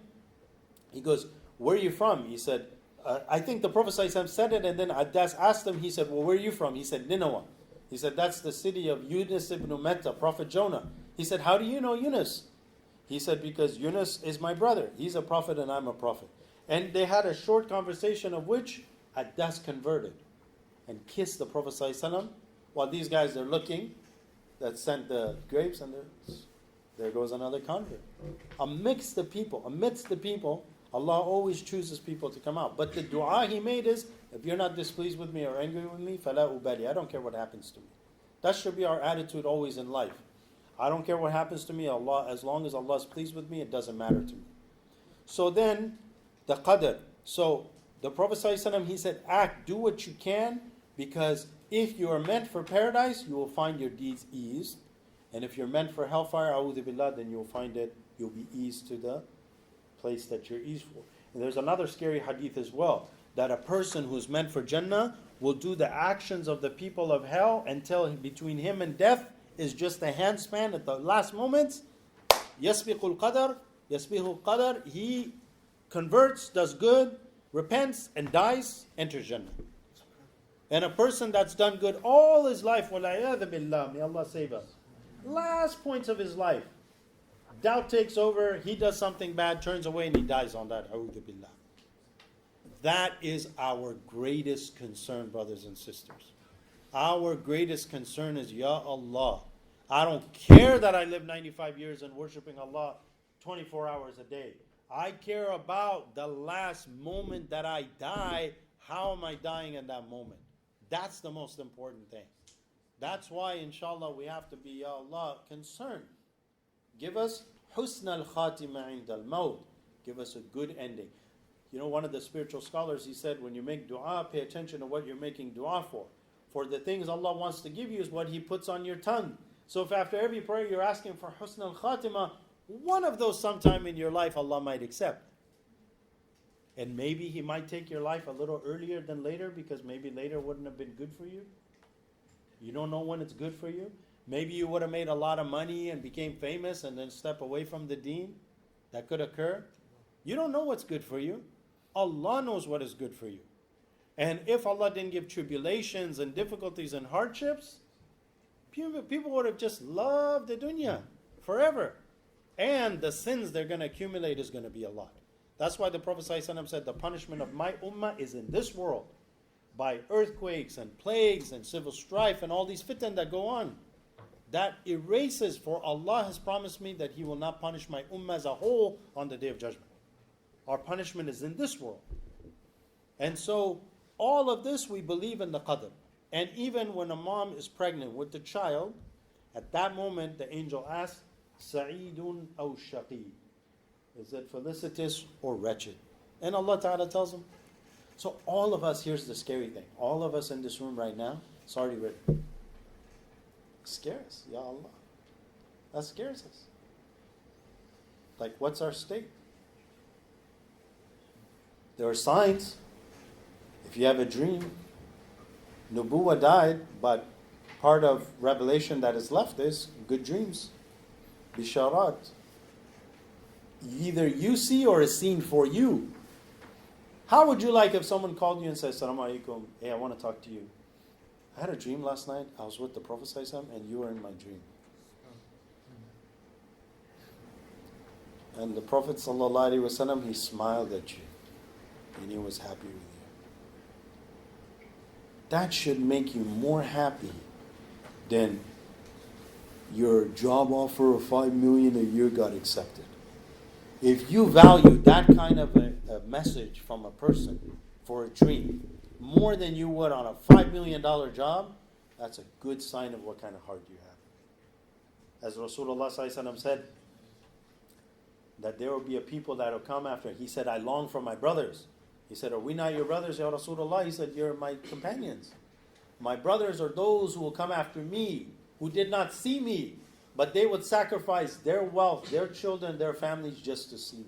he goes, where are you from? He said, I think the Prophet ﷺ said it, and then Addas asked him, he said, well, where are you from? He said, Nineveh. He said, that's the city of Yunus ibn Metta, Prophet Jonah. He said, how do you know Yunus? He said, because Yunus is my brother. He's a prophet and I'm a prophet. And they had a short conversation of which Addas converted and kissed the Prophet ﷺ while these guys are looking that sent the grapes, and there goes another convert. Amidst the people, Allah always chooses people to come out. But the dua he made is, if you're not displeased with me or angry with me, فَلَا أُبَالِي. I don't care what happens to me. That should be our attitude always in life. I don't care what happens to me, Allah, as long as Allah is pleased with me, it doesn't matter to me. So then, the qadr. So, the Prophet ﷺ, he said, act, do what you can, because if you are meant for paradise, you will find your deeds eased. And if you're meant for hellfire, a'udhu billah, then you'll be eased to the place that you're eased for. And there's another scary hadith as well, that a person who's meant for Jannah will do the actions of the people of hell until between him and death is just a handspan at the last moments. Yasbiqul qadar, he converts, does good, repents, and dies, enters Jannah. And a person that's done good all his life, wala'iyadhu billah, may Allah save us, last points of his life, doubt takes over, he does something bad, turns away, and he dies on that. A'udhu billah. That is our greatest concern, brothers and sisters. Our greatest concern is, Ya Allah, I don't care that I live 95 years in worshiping Allah 24 hours a day. I care about the last moment that I die. How am I dying in that moment? That's the most important thing. That's why, inshallah, we have to be, Ya Allah, concerned. Give us husn al-khatima inda al-maut. Give us a good ending. One of the spiritual scholars, he said, when you make dua, pay attention to what you're making dua for. For the things Allah wants to give you is what He puts on your tongue. So if after every prayer you're asking for husn al-khatima, one of those sometime in your life Allah might accept. And maybe He might take your life a little earlier than later, because maybe later wouldn't have been good for you. You don't know when it's good for you. Maybe you would have made a lot of money and became famous and then step away from the deen. That could occur. You don't know what's good for you. Allah knows what is good for you. And if Allah didn't give tribulations and difficulties and hardships, people would have just loved the dunya forever. And the sins they're going to accumulate is going to be a lot. That's why the Prophet ﷺ said the punishment of my ummah is in this world, by earthquakes and plagues and civil strife and all these fitan that go on. That erases, for Allah has promised me that He will not punish my ummah as a whole on the Day of Judgment. Our punishment is in this world. And so, all of this we believe in the qadr. And even when a mom is pregnant with the child, at that moment the angel asks, Sa'idun aw shaqi. Is it felicitous or wretched? And Allah Ta'ala tells him. So all of us, here's the scary thing, all of us in this room right now, it's already written. It scares us, Ya Allah. That scares us. Like, what's our state? There are signs. If you have a dream, Nubuwah died, but part of revelation that is left is good dreams. Bisharat. Either you see or is seen for you. How would you like if someone called you and said, Assalamu alaikum, hey, I want to talk to you. I had a dream last night. I was with the Prophet ﷺ and you were in my dream. And the Prophet ﷺ, he smiled at you. And he was happy with you. That should make you more happy than your job offer of $5 million a year got accepted. If you value that kind of a message from a person for a dream more than you would on a $5 million job, that's a good sign of what kind of heart you have. As Rasulullah ﷺ said, that there will be a people that will come after. He said, I long for my brothers. He said, are we not your brothers, Ya Rasulullah? He said, you're my companions. My brothers are those who will come after me, who did not see me, but they would sacrifice their wealth, their children, their families just to see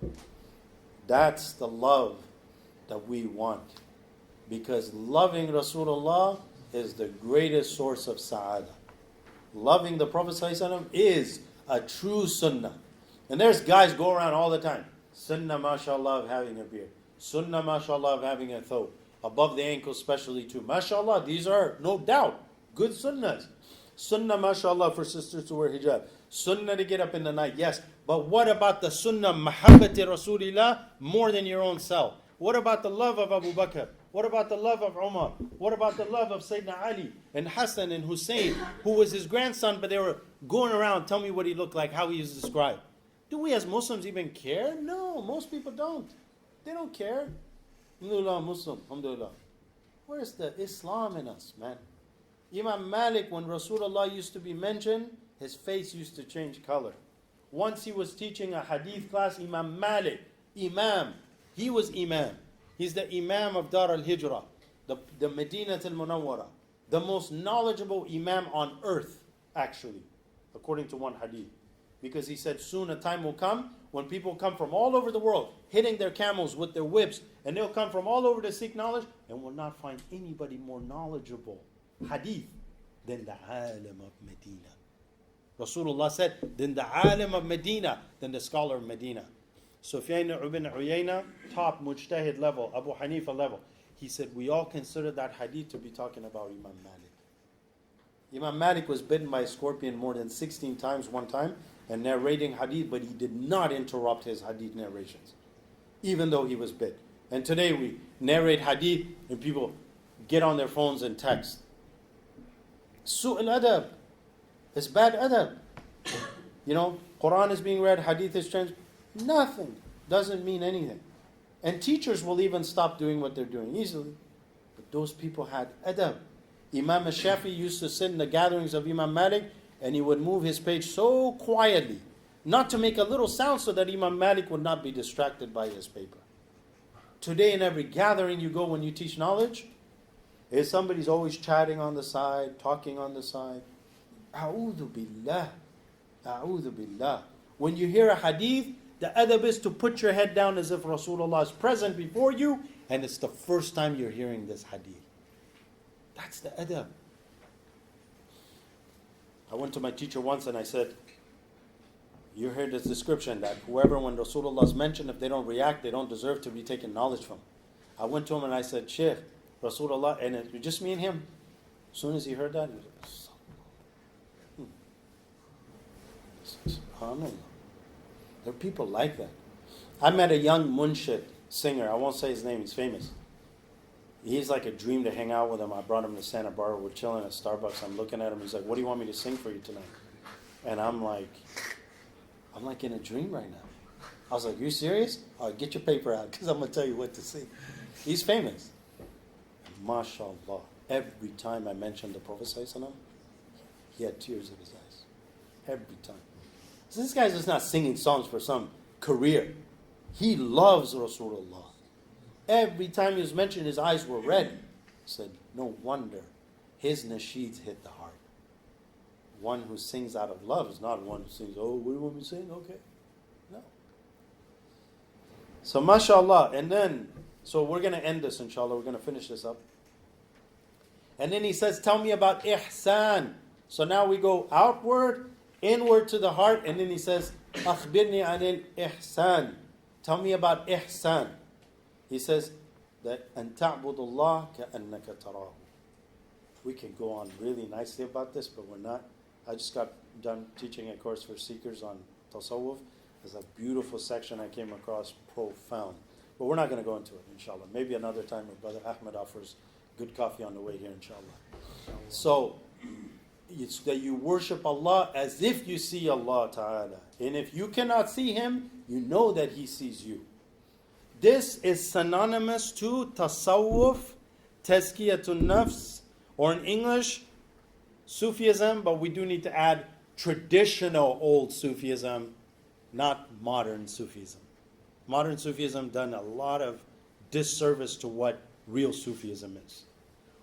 me. That's the love that we want. Because loving Rasulullah is the greatest source of sa'adah. Loving the Prophet ﷺ is a true sunnah. And there's guys go around all the time. Sunnah, mashallah, of having a beard. Sunnah, mashallah, of having a thobe. Above the ankle especially too. Mashallah, these are no doubt good sunnahs. Sunnah, mashallah, for sisters to wear hijab. Sunnah to get up in the night, yes. But what about the sunnah, mahabbati Rasulillah, more than your own self? What about the love of Abu Bakr? What about the love of Umar? What about the love of Sayyidina Ali and Hassan and Hussein, who was his grandson, but they were going around, tell me what he looked like, how he was described. Do we as Muslims even care? No, most people don't. They don't care. Alhamdulillah, Muslim, alhamdulillah. Where's the Islam in us, man? Imam Malik, when Rasulullah used to be mentioned, his face used to change color. Once he was teaching a hadith class, Imam Malik, Imam, he was Imam. He's the Imam of Dar al-Hijrah, the Medina al-Munawwara, the most knowledgeable Imam on earth, actually, according to one hadith. Because he said, soon a time will come when people come from all over the world, hitting their camels with their whips, and they'll come from all over to seek knowledge, and will not find anybody more knowledgeable hadith than the alim of Medina. Rasulullah said, than the alim of Medina, than the scholar of Medina. Sufyan ibn Uyayna, top mujtahid level, Abu Hanifa level. He said, we all consider that hadith to be talking about Imam Malik. Imam Malik was bitten by a scorpion more than 16 times one time and narrating hadith, but he did not interrupt his hadith narrations, even though he was bit. And today we narrate hadith and people get on their phones and text. Su'al adab. It's bad adab. You know, Quran is being read, hadith is changed. Nothing. Doesn't mean anything. And teachers will even stop doing what they're doing easily. But those people had adab. Imam Shafi used to sit in the gatherings of Imam Malik and he would move his page so quietly, not to make a little sound so that Imam Malik would not be distracted by his paper. Today in every gathering you go when you teach knowledge, is somebody's always chatting on the side, talking on the side. A'udhu billah. A'udhu billah. When you hear a hadith, the adab is to put your head down as if Rasulullah is present before you and it's the first time you're hearing this hadith. That's the adab. I went to my teacher once and I said, you heard this description that whoever, when Rasulullah is mentioned, if they don't react, they don't deserve to be taken knowledge from. I went to him and I said, Sheikh, Rasulullah, and it was just me and him. As soon as he heard that, he was like, SubhanAllah. There are people like that. I met a young munshid singer. I won't say his name. He's famous. He's like a dream to hang out with him. I brought him to Santa Barbara. We're chilling at Starbucks. I'm looking at him. He's like, what do you want me to sing for you tonight? And I'm like in a dream right now. I was like, you serious? All right, get your paper out because I'm going to tell you what to sing. He's famous. MashaAllah. Every time I mentioned the Prophet ﷺ, he had tears in his eyes. Every time. So this guy's just not singing songs for some career. He loves Rasulullah. Every time he was mentioned, his eyes were red. He said, no wonder his nasheeds hit the heart. One who sings out of love is not one who sings, oh, what do you want me to sing? Okay. No. So mashallah. And then So we're going to end this, inshallah. We're going to finish this up. And then he says, tell me about ihsan. So now we go outward, inward to the heart, and then he says, akhbirni anil ihsan. Tell me about ihsan. He says that an ta'budullah ka'annaka tarahu. We can go on really nicely about this, but we're not. I just got done teaching a course for seekers on tasawwuf. There's a beautiful section I came across, profound. But we're not going to go into it, inshallah. Maybe another time when Brother Ahmed offers good coffee on the way here, inshallah. So, it's that you worship Allah as if you see Allah Ta'ala. And if you cannot see Him, you know that He sees you. This is synonymous to tasawwuf, tazkiyatun nafs, or in English, Sufism, but we do need to add traditional old Sufism, not modern Sufism. Modern Sufism done a lot of disservice to what real Sufism is.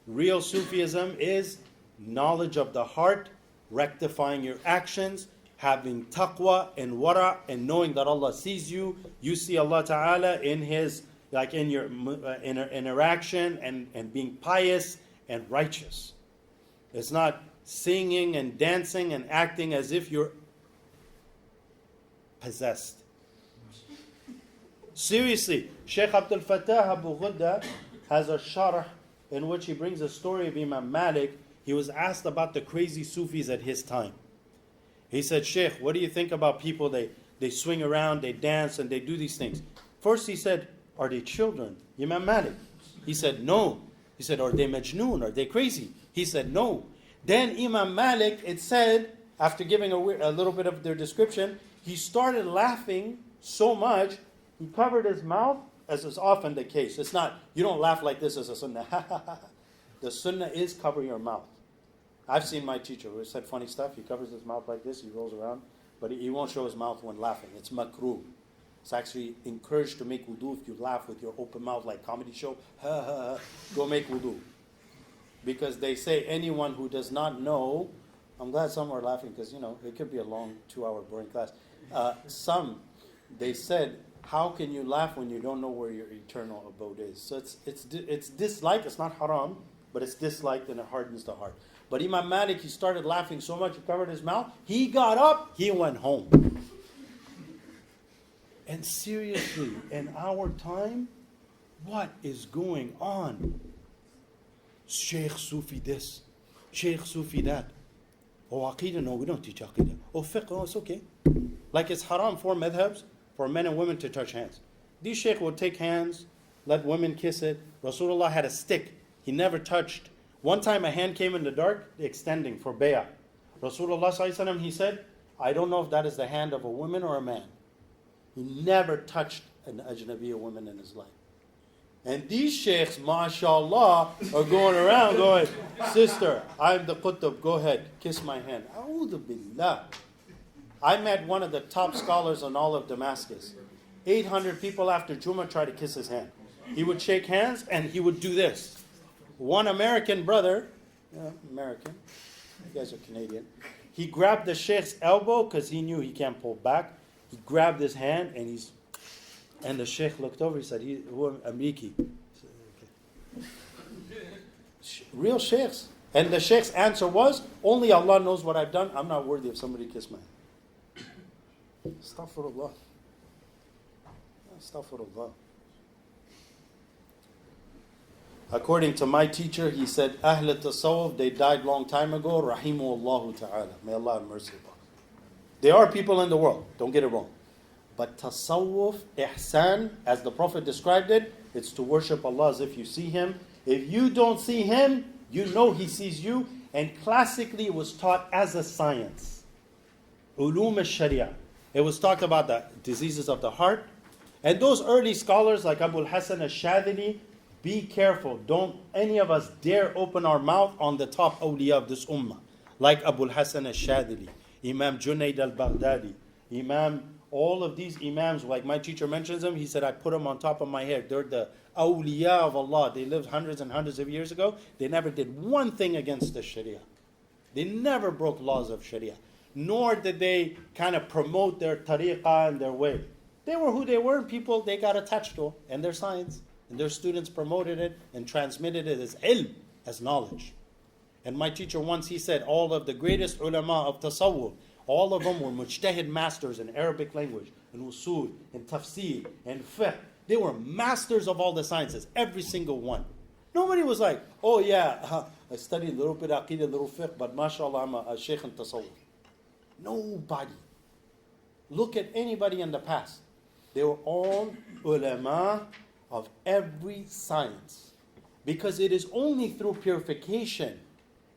Real Sufism is knowledge of the heart, rectifying your actions, having taqwa and wara, and knowing that Allah sees you. You see Allah Ta'ala in His, like in your interaction, and being pious and righteous. It's not singing and dancing and acting as if you're possessed. Seriously, Sheikh Abdul Fattah Abu Ghudda has a sharh in which he brings a story of Imam Malik. He was asked about the crazy Sufis at his time. He said, Sheikh, what do you think about people, they swing around, they dance, and they do these things? First he said, are they children? Imam Malik. He said, no. He said, are they majnoon? Are they crazy? He said, no. Then Imam Malik, it said, after giving a little bit of their description, he started laughing so much, he covered his mouth, as is often the case. It's not, you don't laugh like this as a sunnah. The sunnah is cover your mouth. I've seen my teacher who said funny stuff. He covers his mouth like this, he rolls around, but he won't show his mouth when laughing. It's makruh. It's actually encouraged to make wudu if you laugh with your open mouth like comedy show. Go make wudu. Because they say anyone who does not know, I'm glad some are laughing because, it could be a long 2-hour boring class. They said, how can you laugh when you don't know where your eternal abode is? So it's disliked, it's not haram, but it's disliked and it hardens the heart. But Imam Malik, he started laughing so much, he covered his mouth, he got up, he went home. And seriously, in our time, what is going on? Sheikh Sufi this, Sheikh Sufi that. Oh, Aqidah, no, we don't teach Aqidah. Oh, fiqh, oh, it's okay. Like it's haram for madhabs, for men and women to touch hands. These Sheikh would take hands, let women kiss it. Rasulullah had a stick. He never touched. One time a hand came in the dark, extending for bay'ah. Rasulullah ﷺ, he said, I don't know if that is the hand of a woman or a man. He never touched an ajnabiyya woman in his life. And these sheikhs, mashallah, are going around going, sister, I'm the qutb, go ahead, kiss my hand. A'udhu billah. I met one of the top scholars in all of Damascus. 800 people after Jummah tried to kiss his hand. He would shake hands and he would do this. One American brother, American, you guys are Canadian, he grabbed the sheikh's elbow because he knew he can't pull back. He grabbed his hand and the sheikh looked over, he said, Amriki. Real sheikhs. And the sheikh's answer was, only Allah knows what I've done. I'm not worthy of somebody to kiss my hand. Astaghfirullah. Astaghfirullah. According to my teacher, he said, Ahl al-Tasawwuf, they died long time ago. Rahimullahu ta'ala. May Allah have mercy upon them. There are people in the world, don't get it wrong. But tasawwuf, ihsan, as the Prophet described it, it's to worship Allah as if you see Him. If you don't see Him, you know He sees you. And classically, it was taught as a science. Ulum al-Sharia. It was talked about the diseases of the heart. And those early scholars like Abu al-Hasan al-Shadili, be careful. Don't any of us dare open our mouth on the top awliya of this ummah. Like Abu al-Hasan al-Shadili, Imam Junayd al-Baghdadi, all of these imams, like my teacher mentions them, he said, I put them on top of my head. They're the awliya of Allah. They lived hundreds and hundreds of years ago. They never did one thing against the Sharia. They never broke laws of Sharia. Nor did they kind of promote their tariqah and their way. They were who they were, and people, they got attached to, and their science, And their students promoted it and transmitted it as ilm, as knowledge. And my teacher once, he said, all of the greatest ulama of tasawwuf, all of them were mujtahid masters in Arabic language, in usul, in tafsir, in fiqh. They were masters of all the sciences, every single one. Nobody was like, oh yeah, I studied a little bit aqidah, a little fiqh, but mashallah, I'm a sheikh in tasawwuf. Nobody. Look at anybody in the past. They were all ulama of every science. Because it is only through purification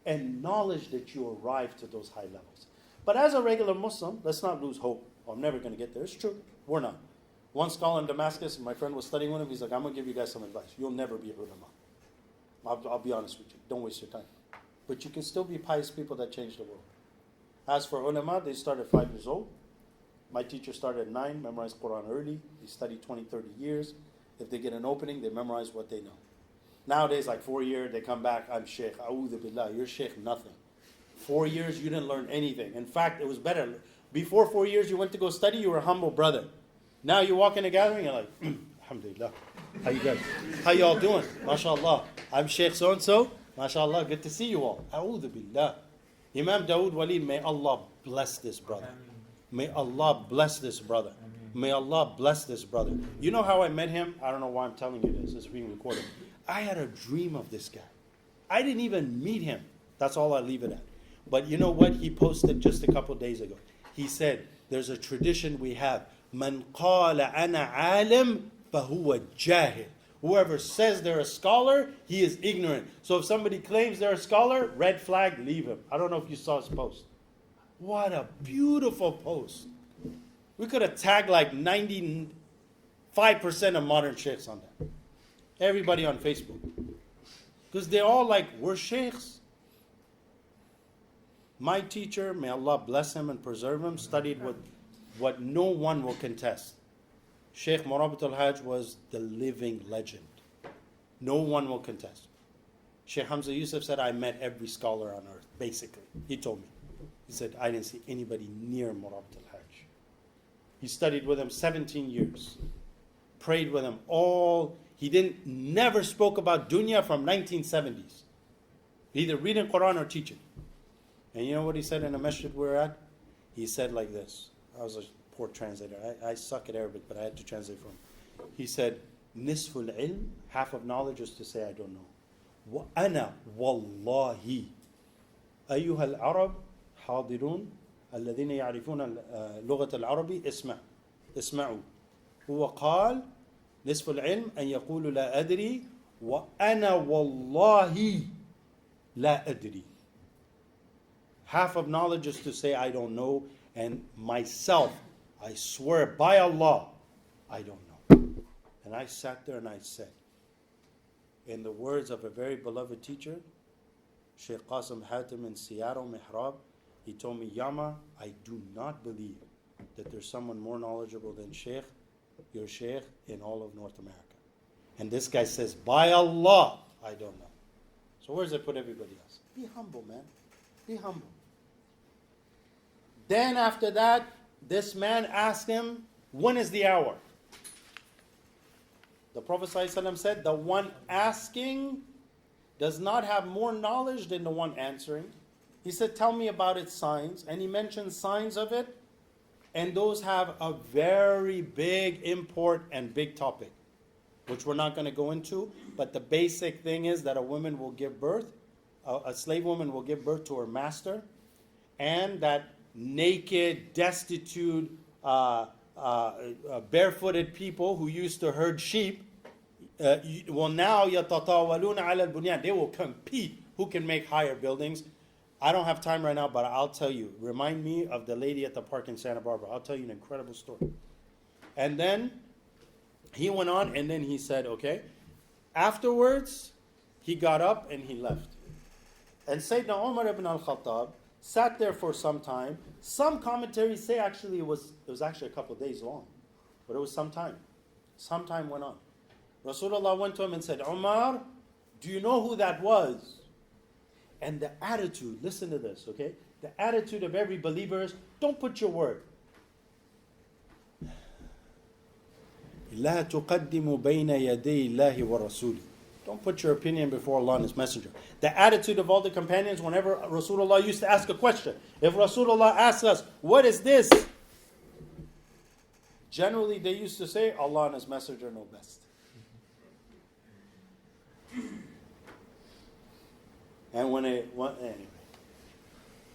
and knowledge that you arrive to those high levels. But as a regular Muslim, let's not lose hope. Oh, I'm never going to get there. It's true. We're not. One scholar in Damascus, my friend was studying with him, he's like, I'm going to give you guys some advice. You'll never be ulama. I'll be honest with you. Don't waste your time. But you can still be pious people that change the world. As for ulama, they start at 5 years old. My teacher started at 9, memorized Quran early. They study 20, 30 years. If they get an opening, they memorize what they know. Nowadays, like 4 years, they come back, I'm sheikh. A'udhu billah, you're sheikh nothing. 4 years, you didn't learn anything. In fact, it was better. Before 4 years, you went to go study, you were a humble brother. Now you walk in a gathering, you're like, alhamdulillah. How you guys? How you all doing? MashaAllah. I'm Sheikh so-and-so. MashaAllah, good to see you all. A'udhu billah. Imam Dawood Walid, may Allah bless this brother. May Allah bless this brother. May Allah bless this brother. You know how I met him? I don't know why I'm telling you this. It's being recorded. I had a dream of this guy. I didn't even meet him. That's all I leave it at. But you know what? He posted just a couple days ago. He said, there's a tradition we have. Man qala ana alim fahuwa jahil. Whoever says they're a scholar, he is ignorant. So if somebody claims they're a scholar, red flag, leave him. I don't know if you saw his post. What a beautiful post. We could have tagged like 95% of modern sheikhs on that. Everybody on Facebook. Because they're all like, we're sheikhs. My teacher, may Allah bless him and preserve him, studied with what no one will contest. Sheikh Murabat al-Hajj was the living legend. No one will contest. Sheikh Hamza Yusuf said, I met every scholar on earth, basically. He told me. He said, I didn't see anybody near Murabat al-Hajj. He studied with him 17 years. Prayed with him all. He never spoke about dunya from 1970s. Either reading Quran or teaching. And you know what he said in the masjid we're at? He said like this. I was a poor translator. I suck at Arabic, but I had to translate for him. He said, Nisful ilm, half of knowledge is to say I don't know. Wa ana wallahi. أيها العرب حاضرون الذين يعرفون لغة العربي اسمعوا. هو قال نصف العلم أن يقول لا أدري وأنا والله لا أدري. Half of knowledge is to say I don't know, and myself, I swear by Allah, I don't know. And I sat there and I said, in the words of a very beloved teacher, Sheikh Qasim Hatim in Seattle Mihrab, he told me, Yama, I do not believe that there's someone more knowledgeable than Sheikh, your Sheikh, in all of North America. And this guy says, by Allah, I don't know. So where does it put everybody else? Be humble, man. Be humble. Then after that, this man asked him, when is the hour? The Prophet ﷺ said, the one asking does not have more knowledge than the one answering. He said, tell me about its signs. And he mentioned signs of it. And those have a very big import and big topic, which we're not going to go into. But the basic thing is that a woman will give birth, a slave woman will give birth to her master, and that naked, destitute, barefooted people who used to herd sheep will now يَتَطَاوَلُونَ عَلَى الْبُنْيَانِ. They will compete who can make higher buildings. I don't have time right now, but I'll tell you. Remind me of the lady at the park in Santa Barbara. I'll tell you an incredible story. And then he went on, and then he said, okay. Afterwards, he got up and he left. And Sayyidina Umar ibn al-Khattab sat there for some time. Some commentaries say actually it was actually a couple of days long. But it was some time. Some time went on. Rasulullah went to him and said, Umar, do you know who that was? And the attitude, listen to this, okay? The attitude of every believer is, don't put your word. لا تقدموا بين يدي الله ورسوله. Don't put your opinion before Allah and His Messenger. The attitude of all the companions whenever Rasulullah used to ask a question. If Rasulullah asks us, what is this? Generally they used to say, Allah and His Messenger know best. And anyway.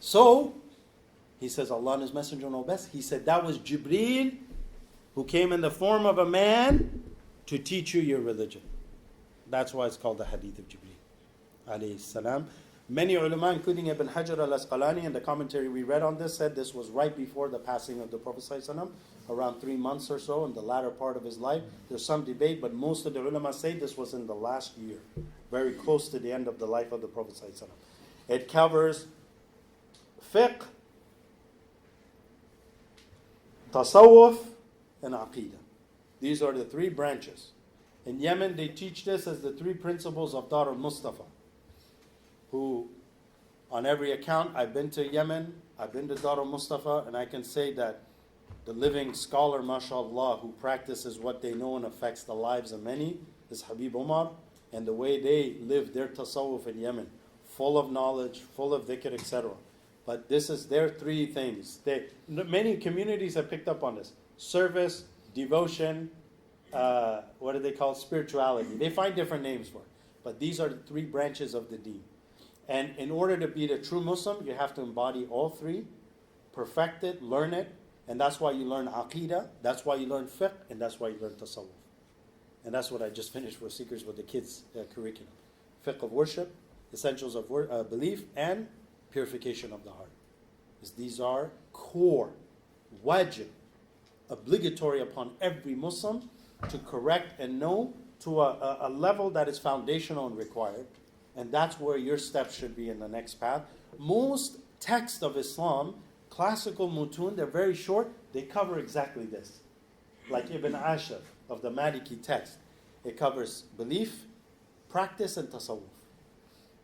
So, he says, Allah and His Messenger know best. He said, that was Jibreel who came in the form of a man to teach you your religion. That's why it's called the Hadith of Jibreel, alayhi salam. Many ulama, including Ibn Hajar al-Asqalani, and the commentary we read on this, said this was right before the passing of the Prophet ﷺ, around 3 months or so, in the latter part of his life. There's some debate, but most of the ulama say this was in the last year, very close to the end of the life of the Prophet ﷺ. It covers fiqh, tasawwuf, and aqidah. These are the 3 branches. In Yemen, they teach this as the 3 principles of Dar al-Mustafa, who, on every account, I've been to Yemen, I've been to Dar al-Mustafa, and I can say that the living scholar, mashallah, who practices what they know and affects the lives of many, is Habib Umar, and the way they live their tasawwuf in Yemen, full of knowledge, full of dhikr, etc. But this is their 3 things. Many communities have picked up on this. Service, devotion, what do they call spirituality? They find different names for it. But these are the 3 branches of the deen. And in order to be the true Muslim, you have to embody all 3, perfect it, learn it, and that's why you learn aqidah, that's why you learn fiqh, and that's why you learn tasawwuf. And that's what I just finished for Seekers with the kids' curriculum. Fiqh of worship, essentials of belief, and purification of the heart. Because these are core, wajib, obligatory upon every Muslim to correct and know to a level that is foundational and required. And that's where your steps should be in the next path. Most texts of Islam, classical mutun, they're very short, they cover exactly this. Like Ibn Ashar of the Maliki text. It covers belief, practice, and tasawwuf.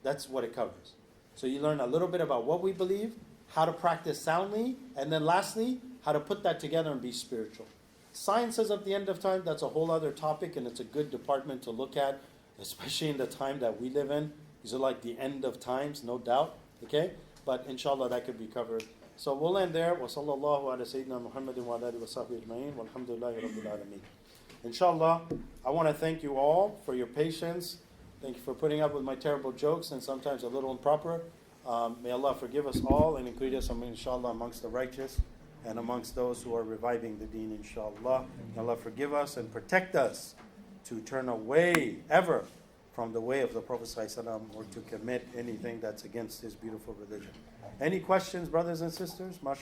That's what it covers. So you learn a little bit about what we believe, how to practice soundly, and then lastly, how to put that together and be spiritual. Sciences of the end of time, that's a whole other topic, and it's a good department to look at, especially in the time that we live in. These are like the end of times, no doubt. Okay? But inshallah, that could be covered. So we'll end there. Wa sallallahu ala Sayyidina Muhammadin wa ala alihi wa sahbihi ajma'in. Walhamdulillahi rabbil alameen. Inshallah, I want to thank you all for your patience. Thank you for putting up with my terrible jokes and sometimes a little improper. May Allah forgive us all and include us, inshallah, amongst the righteous and amongst those who are reviving the deen, inshallah. May Allah forgive us and protect us to turn away ever from the way of the Prophet ﷺ or to commit anything that's against his beautiful religion. Any questions, brothers and sisters?